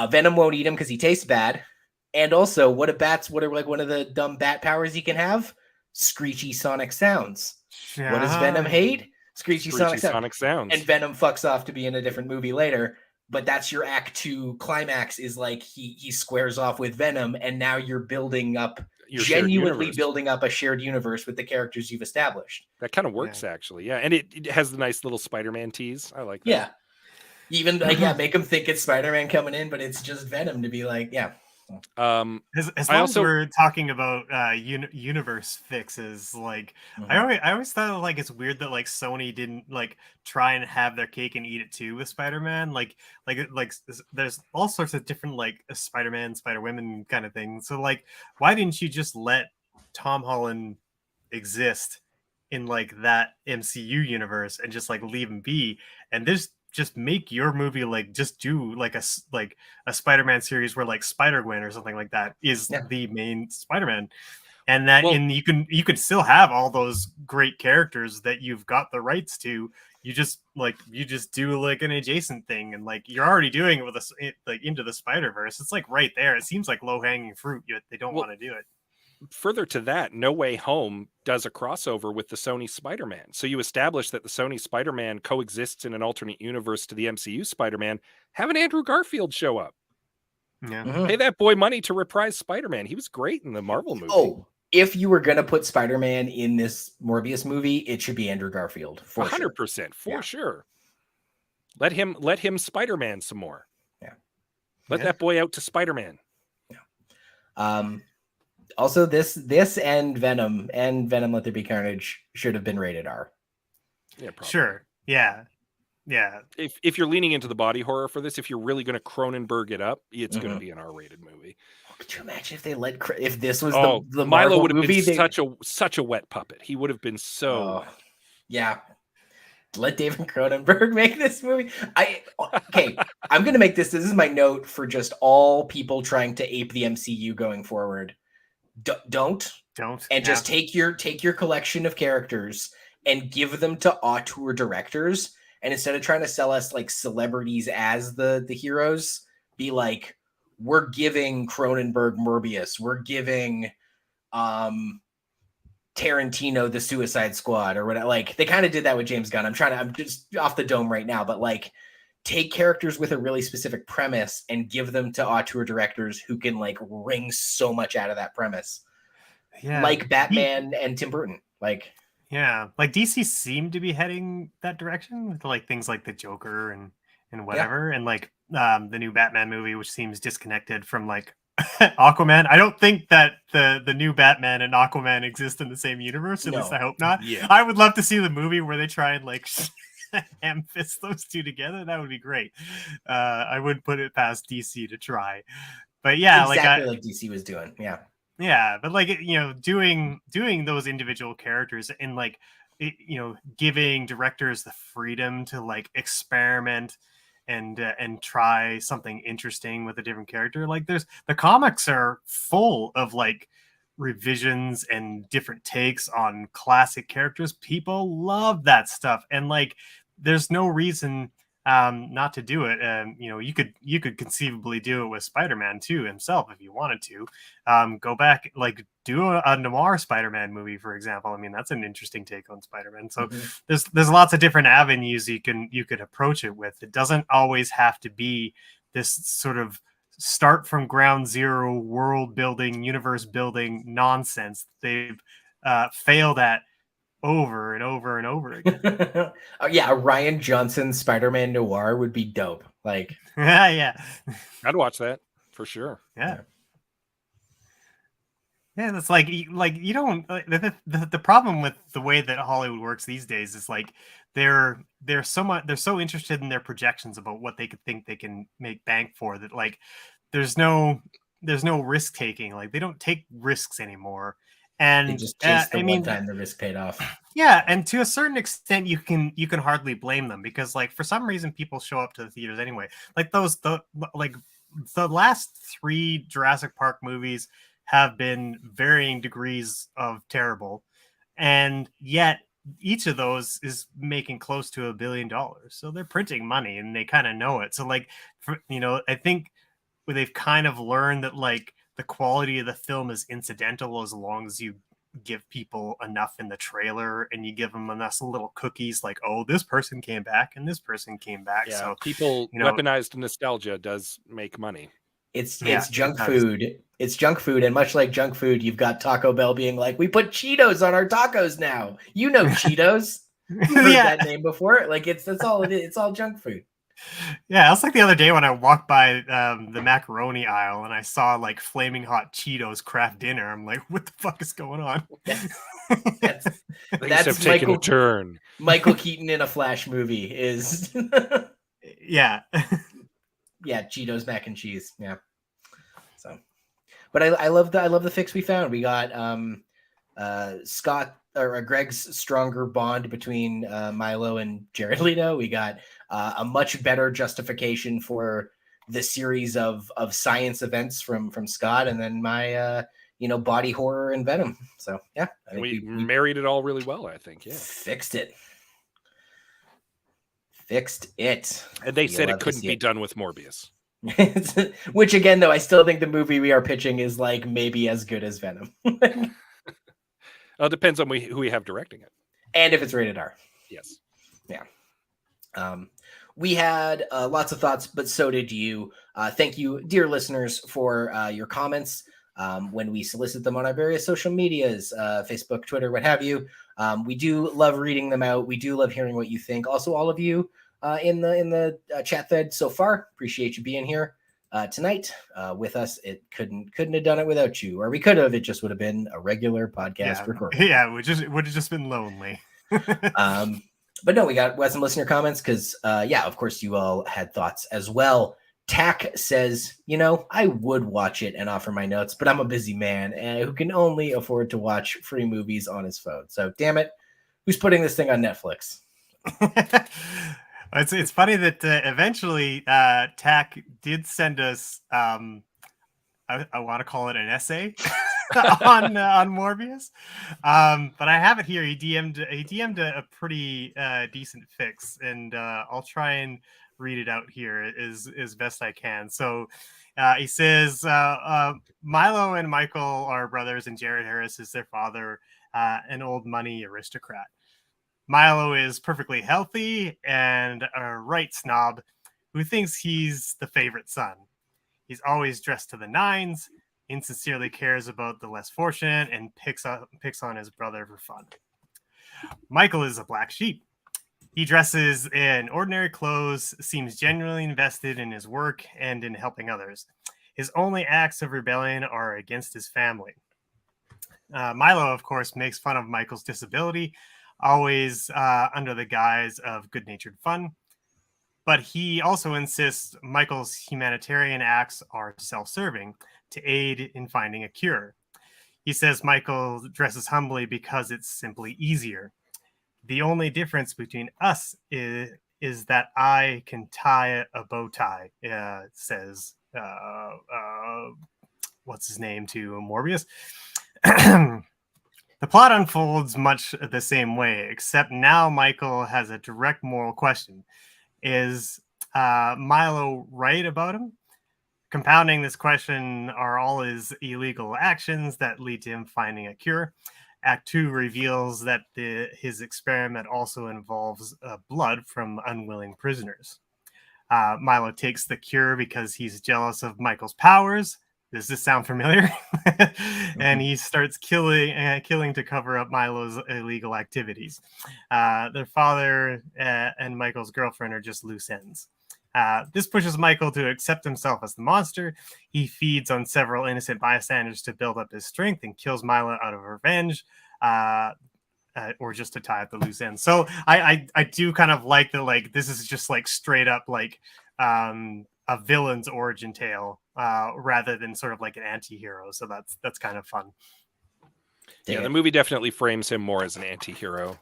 Venom won't eat him because he tastes bad. And also, what are like one of the dumb bat powers he can have? Screechy sonic sounds. What does Venom hate? Screechy sonic sounds. And Venom fucks off to be in a different movie later. But that's your Act 2 climax, is like he squares off with Venom, and now you're building up, genuinely building up a shared universe with the characters you've established. That kind of works, actually. Yeah, and it has the nice little Spider-Man tease. I like that. Yeah. Even make them think it's Spider-Man coming in, but it's just Venom to be like, yeah. As long as we're talking about universe fixes, like I always thought like it's weird that like Sony didn't like try and have their cake and eat it too with Spider-Man. Like there's all sorts of different like Spider-Man, Spider-Women kind of things. So like, why didn't you just let Tom Holland exist in like that MCU universe and just like leave him be? And just make your movie like just do like a Spider-Man series where like Spider-Gwen or something like that is the main Spider-Man, and that you can still have all those great characters that you've got the rights to. You just do like an adjacent thing, and like you're already doing it with like Into the Spider-Verse. It's like right there. It seems like low-hanging fruit, yet they don't want to do it. Further to that, No Way Home does a crossover with the Sony Spider-Man. So you establish that the Sony Spider-Man coexists in an alternate universe to the MCU Spider-Man. Have an Andrew Garfield show up. Yeah. Pay that boy money to reprise Spider-Man. He was great in the Marvel movie. Oh, if you were going to put Spider-Man in this Morbius movie, it should be Andrew Garfield. 100%, for sure. Let him Spider-Man some more. Yeah. Let that boy out to Spider-Man. Yeah. Also, this and Venom Let There Be Carnage should have been rated R. Yeah, probably. Sure. Yeah. Yeah. If you're leaning into the body horror for this, if you're really going to Cronenberg it up, it's going to be an R-rated movie. Could you imagine if this was the Milo Marvel would have movie? Been such a wet puppet. He would have been so. Yeah. Let David Cronenberg make this movie. I'm going to make this. This is my note for just all people trying to ape the MCU going forward. Don't and just take your collection of characters and give them to auteur directors, and instead of trying to sell us like celebrities as the heroes, be like, we're giving Cronenberg Morbius, we're giving Tarantino the Suicide Squad or whatever. Like they kind of did that with James Gunn. I'm just off the dome right now, but like take characters with a really specific premise and give them to auteur directors who can like wring so much out of that premise. Yeah, Like Batman and Tim Burton. Like, yeah, like DC seemed to be heading that direction with like things like the Joker and whatever, and like the new Batman movie, which seems disconnected from like Aquaman. I don't think that the new Batman and Aquaman exist in the same universe. At least I hope not. Yeah. I would love to see the movie where they try and like ham fist those two together. That would be great. I wouldn't put it past DC to try. But yeah, exactly like DC was doing. Yeah. Yeah, but like, you know, doing those individual characters and like, you know, giving directors the freedom to like experiment and try something interesting with a different character. Like, there's the comics are full of like revisions and different takes on classic characters. People love that stuff, and like, there's no reason not to do it. You know, you could conceivably do it with Spider-Man too himself if you wanted to. Go back, like do a noir Spider-Man movie, for example. I mean, that's an interesting take on Spider-Man. So there's lots of different avenues you could approach it with. It doesn't always have to be this sort of start from ground zero, world building, universe building nonsense. They've failed at over and over and over again. Yeah, a Ryan Johnson Spider-Man noir would be dope. Like, yeah, I'd watch that for sure. Yeah, that's like you don't the problem with the way that Hollywood works these days is like they're so interested in their projections about what they could think they can make bank for, that like there's no risk taking. Like, they don't take risks anymore. And they just chased the one time the risk paid off. Yeah, and to a certain extent, you can hardly blame them, because like for some reason people show up to the theaters anyway. Like the last 3 Jurassic Park movies have been varying degrees of terrible, and yet each of those is making close to $1 billion. So they're printing money, and they kind of know it. So like, you know, I think they've kind of learned that like the quality of the film is incidental as long as you give people enough in the trailer and you give them enough little cookies like, oh, this person came back and this person came back. Yeah, so people, you know, weaponized nostalgia does make money. It's junk food. It's junk food, and much like junk food, you've got Taco Bell being like, "We put Cheetos on our tacos now." You know Cheetos. You've heard that name before. Like, that's all it is. It's all junk food. Yeah, it's like the other day when I walked by the macaroni aisle and I saw like flaming hot Cheetos Kraft Dinner. I'm like, what the fuck is going on? That's taken a turn. Michael Keaton in a Flash movie is yeah. Yeah, Cheetos mac and cheese. Yeah. So, but I love the fix we found. We got Scott or Greg's stronger bond between Milo and Jared Leto. We got a much better justification for the series of science events from Scott, and then my body horror and Venom. So yeah, I think we married it all really well. I think fixed it. And they said it couldn't be done with Morbius. Which again, though, I still think the movie we are pitching is like maybe as good as Venom. It depends on who we have directing it, and if it's rated R. Yes. Yeah. We had lots of thoughts, but so did you. Thank you, dear listeners, for your comments when we solicit them on our various social medias, Facebook, Twitter, what have you. We do love reading them out. We do love hearing what you think. Also, all of you in the chat thread so far, appreciate you being here tonight with us. It couldn't have done it without you, or we could have. It just would have been a regular podcast recording. Yeah, it would have just been lonely. But no, we got some listener comments because, of course, you all had thoughts as well. Tack says, I would watch it and offer my notes, but I'm a busy man who can only afford to watch free movies on his phone. So, damn it, who's putting this thing on Netflix? It's funny that eventually Tack did send us, I want to call it an essay on Morbius, but I have it here. He DM'd a pretty decent fix, and I'll try and read it out here as best I can. So he says Milo and Michael are brothers, and Jared Harris is their father, an old money aristocrat. Milo is perfectly healthy and a right snob. who thinks he's the favorite son. He's always dressed to the nines, insincerely cares about the less fortunate, and picks on his brother for fun. Michael is a black sheep. He dresses in ordinary clothes, seems genuinely invested in his work and in helping others. His only acts of rebellion are against his family. Milo, of course, makes fun of Michael's disability, always under the guise of good-natured fun. But he also insists Michael's humanitarian acts are self-serving to aid in finding a cure. He says Michael dresses humbly because it's simply easier. The only difference between us is that I can tie a bow tie, says, what's his name, to Morbius. The plot unfolds much the same way, except now Michael has a direct moral question. Is Milo right about him? Compounding this question are all his illegal actions that lead to him finding a cure. Act 2 reveals that his experiment also involves blood from unwilling prisoners. Milo takes the cure because he's jealous of Michael's powers. Does this sound familiar? And he starts killing to cover up Milo's illegal activities. Their father and Michael's girlfriend are just loose ends. This pushes Michael to accept himself as the monster. He feeds on several innocent bystanders to build up his strength and kills Milo out of revenge, or just to tie up the loose ends. So I do kind of like the, like, this is just like straight up like a villain's origin tale rather than sort of like an anti-hero. So that's kind of fun. Yeah, the movie definitely frames him more as an anti-hero.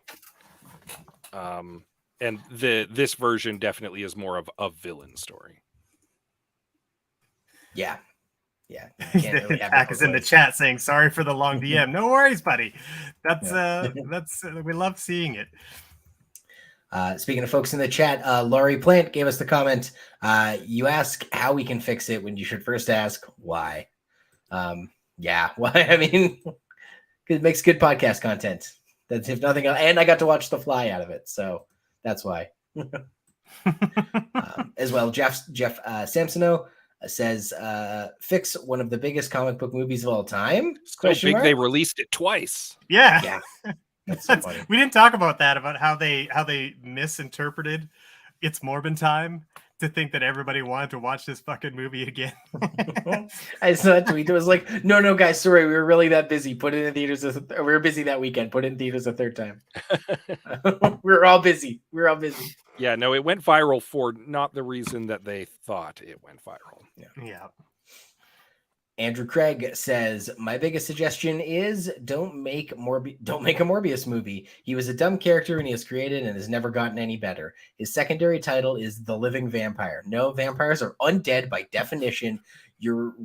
And this version definitely is more of a villain story. Yeah. Pack is in the chat saying sorry for the long DM. No worries, buddy. That's we love seeing it. Speaking of folks in the chat, Laurie Plant gave us the comment. You ask how we can fix it when you should first ask why. Why? I mean, it makes good podcast content. That's if nothing else. And I got to watch The Fly out of it, so that's why. As well, Jeff Samsono says, fix one of the biggest comic book movies of all time. So big they released it twice. Yeah. That's so funny. We didn't talk about that, about how they misinterpreted It's Morbin Time to think that everybody wanted to watch this fucking movie again. I saw a tweet that was like, no, guys, sorry, we were really that busy. Put it in theaters. We were busy that weekend. Put it in theaters a third time. we were all busy. Yeah, no, it went viral for not the reason that they thought it went viral. Yeah. Andrew Craig says, my biggest suggestion is don't make a Morbius movie. He was a dumb character when he was created and has never gotten any better. His secondary title is The Living Vampire. No, vampires are undead by definition. You're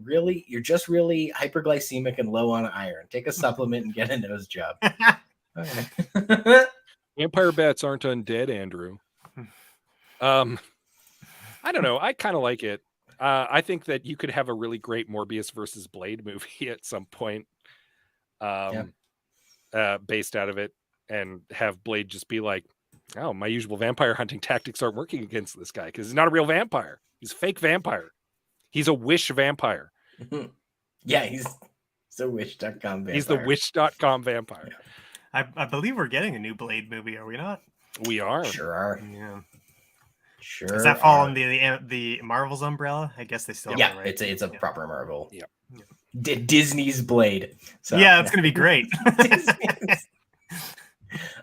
just really hyperglycemic and low on iron. Take a supplement and get a nose job. Vampire bats aren't undead, Andrew. I don't know. I kind of like it. I think that you could have a really great Morbius versus Blade movie at some point, based out of it, and have Blade just be like, "Oh, my usual vampire hunting tactics aren't working against this guy because he's not a real vampire. He's a fake vampire. He's a wish vampire." Yeah, he's a wish.com vampire. He's the wish.com vampire. Yeah. I believe we're getting a new Blade movie, are we not? We are. Sure are. Yeah. Sure. Does that fall under the Marvel's umbrella? I guess they still are, right? It's a proper Marvel. Yeah. Disney's Blade. So, yeah, it's gonna be great.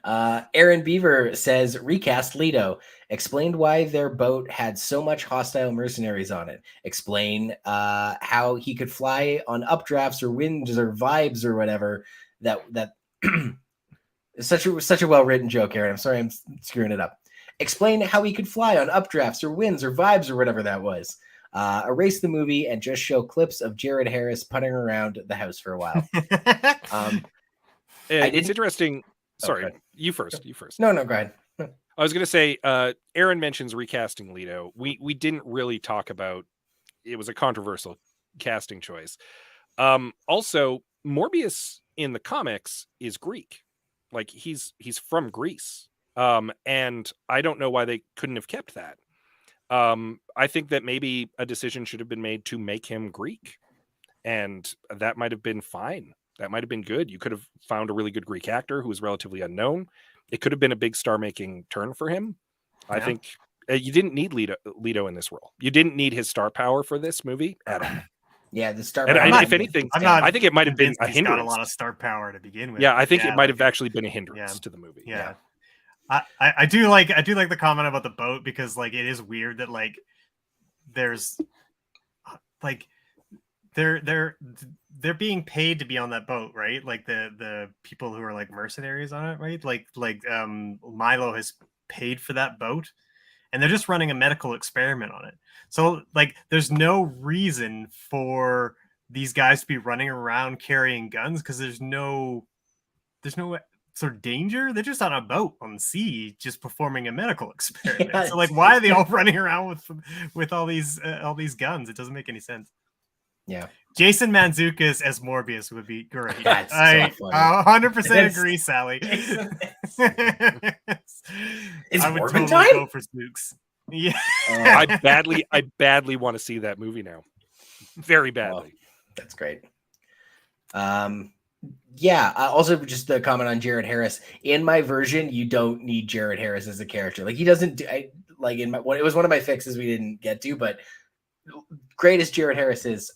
Aaron Beaver says, recast Leto. Explained why their boat had so much hostile mercenaries on it. Explain how he could fly on updrafts or winds or vibes or whatever. That such a well-written joke, Aaron. I'm sorry I'm screwing it up. Explain how he could fly on updrafts or winds or vibes or whatever that was. Erase the movie and just show clips of Jared Harris putting around the house for a while. It's interesting. Sorry, you first. No, go ahead. I was going to say, Aaron mentions recasting Leto. We didn't really talk about. It was a controversial casting choice. Also, Morbius in the comics is Greek. Like he's from Greece. And I don't know why they couldn't have kept that. I think that maybe a decision should have been made to make him Greek, and that might have been fine. That might have been good. You could have found a really good Greek actor who was relatively unknown. It could have been a big star-making turn for him. I think you didn't need Leto in this role. You didn't need his star power for this movie at all. Yeah, the star And power. if anything, I think it might have been a he's got a hindrance. lot of star power to begin with. Yeah, I think it might have actually been a hindrance to the movie. Yeah. I do like the comment about the boat, because like it is weird that like there's like they're being paid to be on that boat, right? Like the people who are like mercenaries on it, right? Like Milo has paid for that boat, and they're just running a medical experiment on it. So like there's no reason for these guys to be running around carrying guns, because there's no sort of danger. They're just on a boat on the sea, just performing a medical experiment. Yeah, so like, why are they all running around with all these guns? It doesn't make any sense. Yeah, Jason Mantzoukas as Morbius would be great. That's I so funny. 100% agree, Sally. Is I would Morbin totally Time? go for Snooks. Yeah. I badly want to see that movie now. Very badly. That's great. Yeah. Also, just a comment on Jared Harris. In my version, you don't need Jared Harris as a character. Like he doesn't. It was one of my fixes we didn't get to, but great as Jared Harris is,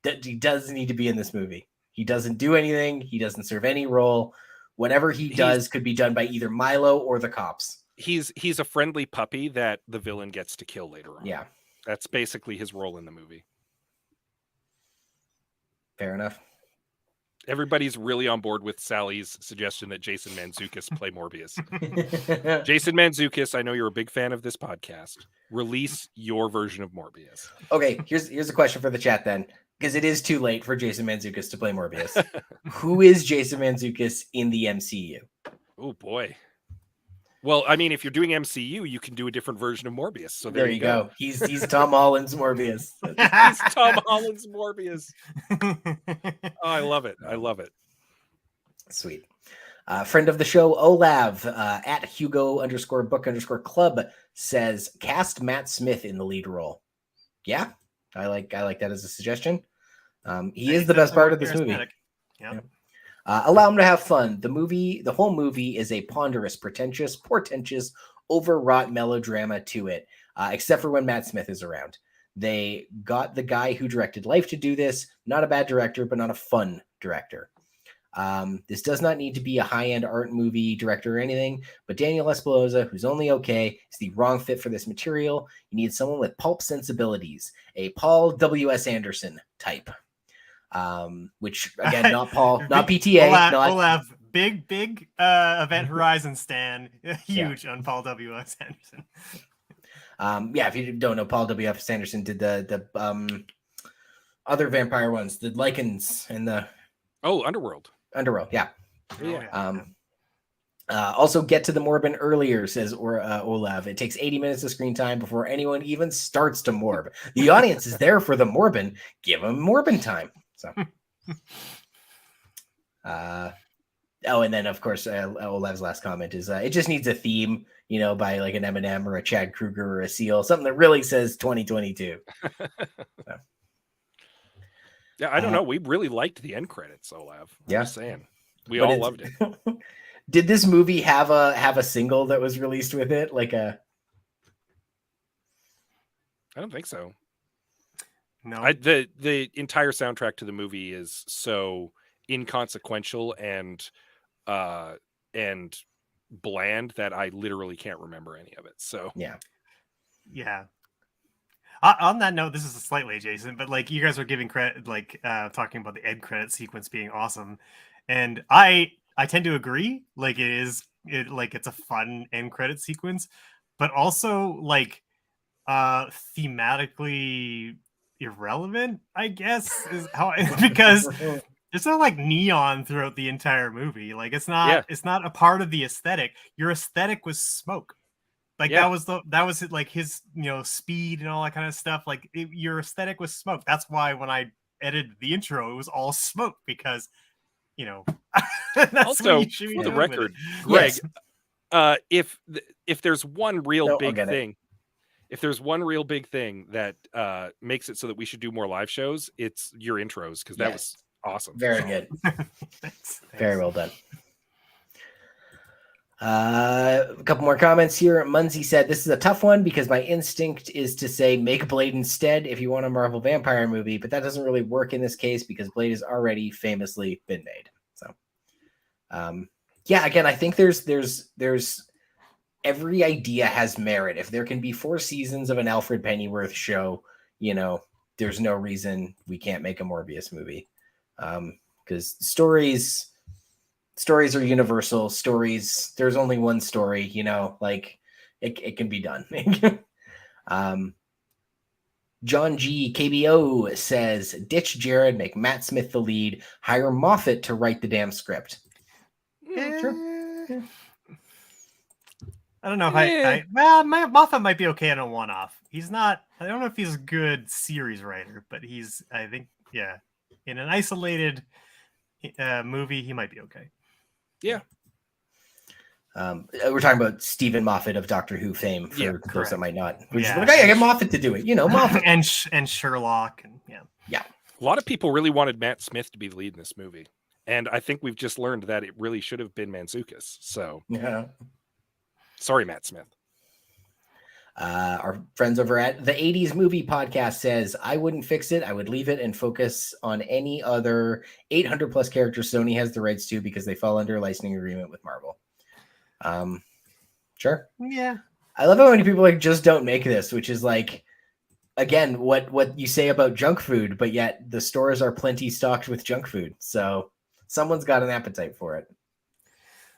he does need to be in this movie. He doesn't do anything. He doesn't serve any role. Whatever he does could be done by either Milo or the cops. He's a friendly puppy that the villain gets to kill later on. Yeah, that's basically his role in the movie. Fair enough. Everybody's really on board with Sally's suggestion that Jason Mantzoukas play Morbius. Jason Mantzoukas, I know you're a big fan of this podcast. Release your version of Morbius. Okay, here's a question for the chat then, because it is too late for Jason Mantzoukas to play Morbius. Who is Jason Mantzoukas in the MCU? Oh boy. Well, I mean, if you're doing MCU, you can do a different version of Morbius. So there you go. He's Tom Holland's Morbius. He's Tom Holland's Morbius. Oh, I love it. I love it. Sweet. Friend of the show, Olav, at Hugo_book_club says, cast Matt Smith in the lead role. Yeah, I like that as a suggestion. He is the best part of this movie. Yeah. Allow him to have fun. The whole movie is a ponderous, pretentious, portentous, overwrought melodrama to it, except for when Matt Smith is around. They got the guy who directed Life to do this. Not a bad director, but not a fun director. This does not need to be a high-end art movie director or anything, but Daniel Espinosa, who's only okay, is the wrong fit for this material. You need someone with pulp sensibilities, a Paul W.S. Anderson type. Which again, not Paul, not PTA, Olaf, big Event Horizon stan, huge on Paul W.S. Anderson. Yeah, if you don't know, Paul W.S. Anderson did the other vampire ones, the Lycans and the Underworld, yeah. Yeah. Also get to the Morbin earlier, says Olav. It takes 80 minutes of screen time before anyone even starts to morb. The audience is there for the Morbin. Give them Morbin time. So, and then of course, Olav's last comment is it just needs a theme, by like an Eminem or a Chad Kroeger or a Seal, something that really says 2022. So. Yeah, I don't know. We really liked the end credits, Olav. I'm just saying, we all loved it. Did this movie have a single that was released with it? I don't think so. No, the entire soundtrack to the movie is so inconsequential and bland that I literally can't remember any of it. So yeah. On that note, this is slightly adjacent, but like you guys are giving credit, talking about the end credit sequence being awesome, and I tend to agree. Like it's a fun end credit sequence, but also thematically irrelevant, I guess, is how because there's no neon throughout the entire movie. Like it's not a part of the aesthetic. Your aesthetic was smoke. That was his speed and all that kind of stuff. Your aesthetic was smoke. That's why when I edited the intro, it was all smoke because that's also for the record, Greg, if there's one real big thing. if there's one real big thing that makes it so that we should do more live shows, it's your intros, because that was awesome. Very good. Thanks. Very well done. A couple more comments here. Munzie said, "This is a tough one because my instinct is to say make Blade instead if you want a Marvel vampire movie, but that doesn't really work in this case because Blade has already famously been made." So, yeah, again, I think there's every idea has merit. If there can be 4 seasons of an Alfred Pennyworth show, you know, there's no reason we can't make a Morbius movie, because stories are universal. Stories, there's only one story, you know, like it can be done. John G. KBO says, ditch Jared, make Matt Smith the lead, hire Moffat to write the damn script. Sure. Yeah. I don't know if well, Moffat might be okay on a one-off. He's not, I don't know if he's a good series writer, but he's, I think, yeah, in an isolated movie, he might be okay. Yeah. We're talking about Stephen Moffat of Doctor Who fame, for those that might not. We're just like, I get Moffat to do it, you know, Moffat and Sherlock, and yeah. A lot of people really wanted Matt Smith to be the lead in this movie, and I think we've just learned that it really should have been Mantzoukas. So, sorry, Matt Smith. Our friends over at the 80s Movie Podcast says, I wouldn't fix it. I would leave it and focus on any other 800 plus characters Sony has the rights to because they fall under a licensing agreement with Marvel. Sure. Yeah. I love how many people like just don't make this, which is like, again, what you say about junk food, but yet the stores are plenty stocked with junk food. So someone's got an appetite for it.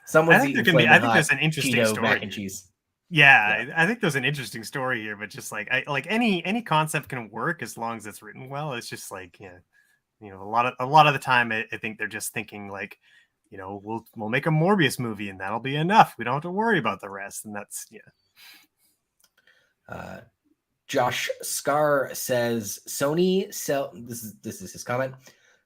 Someone's eating I think there's an interesting Cheeto story. Mac and cheese. Yeah, I think there's an interesting story here, but just like any concept can work as long as it's written well. It's just like, you know, a lot of the time I think they're just thinking like, you know, we'll make a Morbius movie and that'll be enough. We don't have to worry about the rest, and that's Josh Scar says Sony sell this is his comment.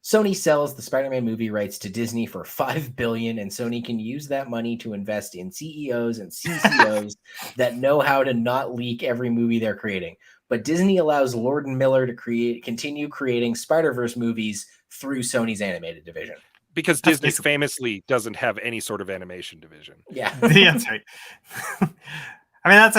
Sony sells the Spider-Man movie rights to Disney for $5 billion, and Sony can use that money to invest in CEOs and CCOs that know how to not leak every movie they're creating. But Disney allows Lord and Miller to continue creating Spider-Verse movies through Sony's animated division. Because Disney famously doesn't have any sort of animation division. Yeah, that's right. I mean, that's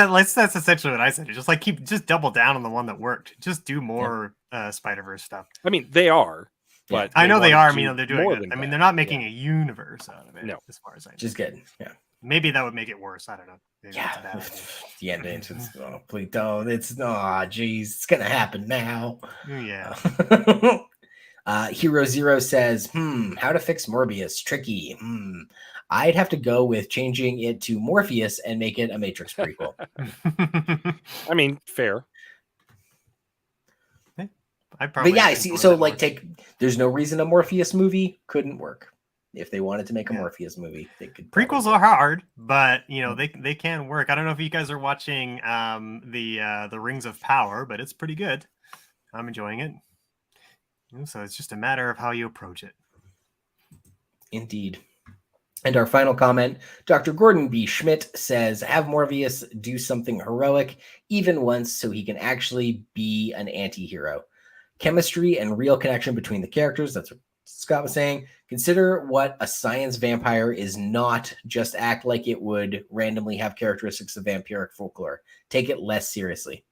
essentially what I said. Just like just double down on the one that worked. Just do more Spider-Verse stuff. I mean, they are. But I know they are. I mean, they're doing it. I mean, they're not making a universe out of it. No, as far as I know. Which is good. Yeah. Maybe that would make it worse. I don't know. Maybe The end entrance. Oh, please don't. Geez, it's gonna happen now. Yeah. Hero Zero says, how to fix Morbius? Tricky. I'd have to go with changing it to Morpheus and make it a Matrix prequel. I mean, fair. But yeah, I see. So like, there's no reason a Morpheus movie couldn't work. If they wanted to make a Morpheus movie, they could. Prequels are hard, but you know they can work. I don't know if you guys are watching the Rings of Power, but it's pretty good. I'm enjoying it. So it's just a matter of how you approach it. Indeed. And our final comment, Dr. Gordon B. Schmidt says, have Morbius do something heroic even once so he can actually be an anti-hero. Chemistry and real connection between the characters. That's what Scott was saying. Consider what a science vampire is not. Just act like it would randomly have characteristics of vampiric folklore. Take it less seriously.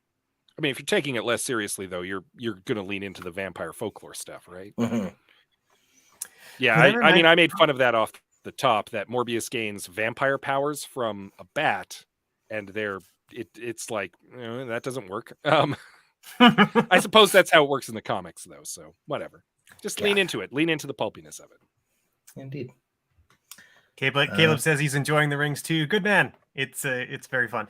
I mean, if you're taking it less seriously, though, you're going to lean into the vampire folklore stuff, right? Mm-hmm. Yeah, I mean, I made fun of that off the top, that Morbius gains vampire powers from a bat, and it's like, that doesn't work. I suppose that's how it works in the comics, though. So whatever. Just lean into it. Lean into the pulpiness of it. Indeed. Caleb says he's enjoying the Rings too. Good man. It's very fun.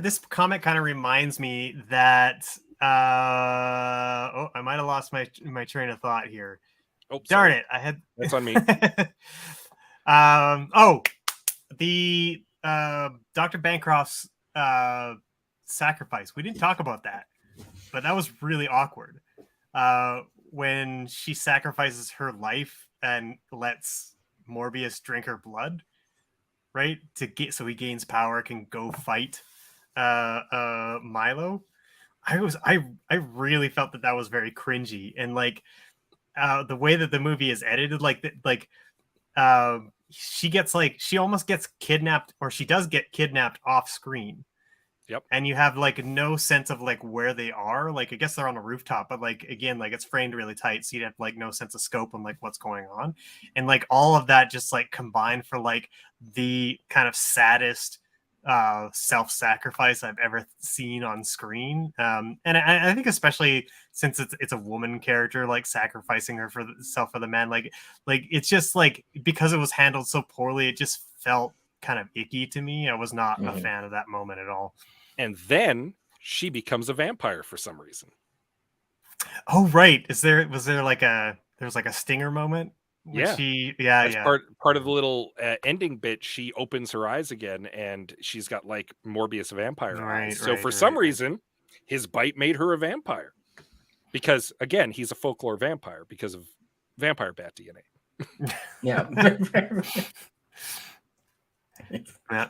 This comment kind of reminds me that I might have lost my train of thought here. Oh, darn it! I had that's on me. The Dr. Bancroft's sacrifice. We didn't talk about that, but that was really awkward. When she sacrifices her life and lets Morbius drink her blood, right? So he gains power, can go fight Milo, I really felt that was very cringy, and like the way that the movie is edited, she almost gets kidnapped, or she does get kidnapped off screen. Yep. And you have like no sense of like where they are. Like I guess they're on a rooftop, but like again, like it's framed really tight, so you'd have like no sense of scope on like what's going on. And like all of that just like combined for like the kind of saddest self-sacrifice I've ever seen on screen. And I think especially since it's a woman character, like sacrificing herself for the man, like it's just like, because it was handled so poorly, it just felt kind of icky to me. I was not a fan of that moment at all. And then she becomes a vampire for some reason. Oh right, was there like a stinger moment? Yeah. Yeah. Part of the little ending bit, she opens her eyes again, and she's got like Morbius vampire eyes. So for some reason, his bite made her a vampire. Because again, he's a folklore vampire because of vampire bat DNA. Yeah. Yeah.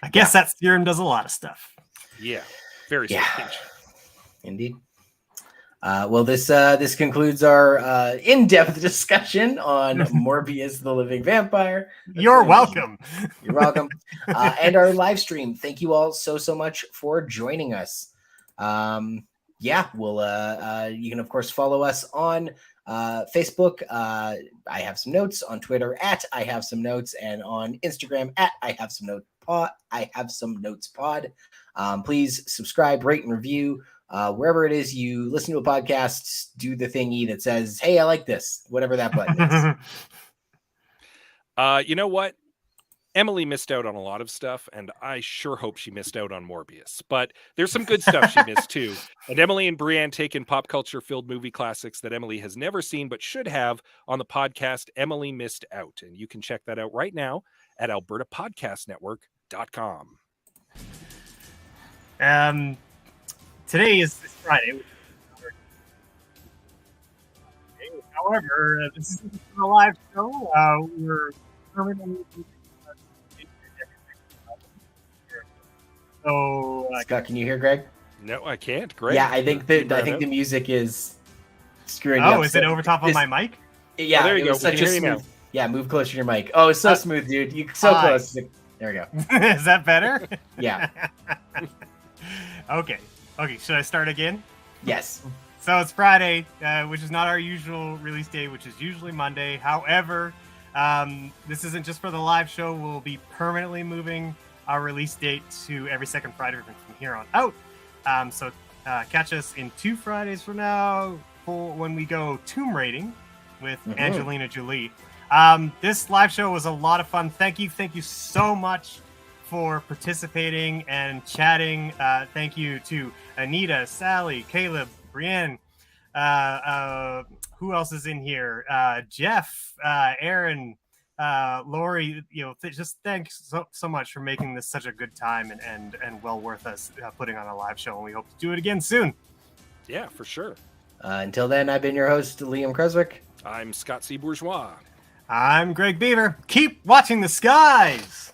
I guess that serum does a lot of stuff. Yeah, very strange. Indeed. Well, this concludes our in-depth discussion on Morbius the Living Vampire. You're welcome. You're welcome. And our live stream. Thank you all so much for joining us. Yeah, we'll you can of course follow us on Facebook. I have some notes on Twitter at I have some notes, and on Instagram at I have some notes pod. Please subscribe, rate, and review. Wherever it is you listen to a podcast, do the thingy that says, hey, I like this, whatever that button is. You know what? Emily missed out on a lot of stuff, and I sure hope she missed out on Morbius. But there's some good stuff she missed too. And Emily and Brianne take in pop culture-filled movie classics that Emily has never seen but should have on the podcast Emily Missed Out. And you can check that out right now at albertapodcastnetwork.com. Today is Friday. However, this is a live show. We're so Scott, can you hear Greg? No, I can't. Great. Yeah, I think the music is screwing you up. Oh, is it over top of my mic? Yeah, there you go. Such Can a you hear me smooth. Yeah, move closer to your mic. Oh, it's so smooth, dude. You so close. There we go. Is that better? Yeah. Okay. Should I start again? Yes. So it's Friday, which is not our usual release day, which is usually Monday. However, this isn't just for the live show. We'll be permanently moving our release date to every second Friday from here on out. So catch us in 2 Fridays from now for when we go Tomb Raiding with Angelina Jolie. This live show was a lot of fun. Thank you so much for participating and chatting. Thank you to Anita, Sally, Caleb, Brienne. Who else is in here? Jeff, Aaron, Lori. Just thanks so much for making this such a good time and well worth us putting on a live show. And we hope to do it again soon. Yeah, for sure. Until then, I've been your host, Liam Creswick. I'm Scott C. Bourgeois. I'm Greg Beaver. Keep watching the skies.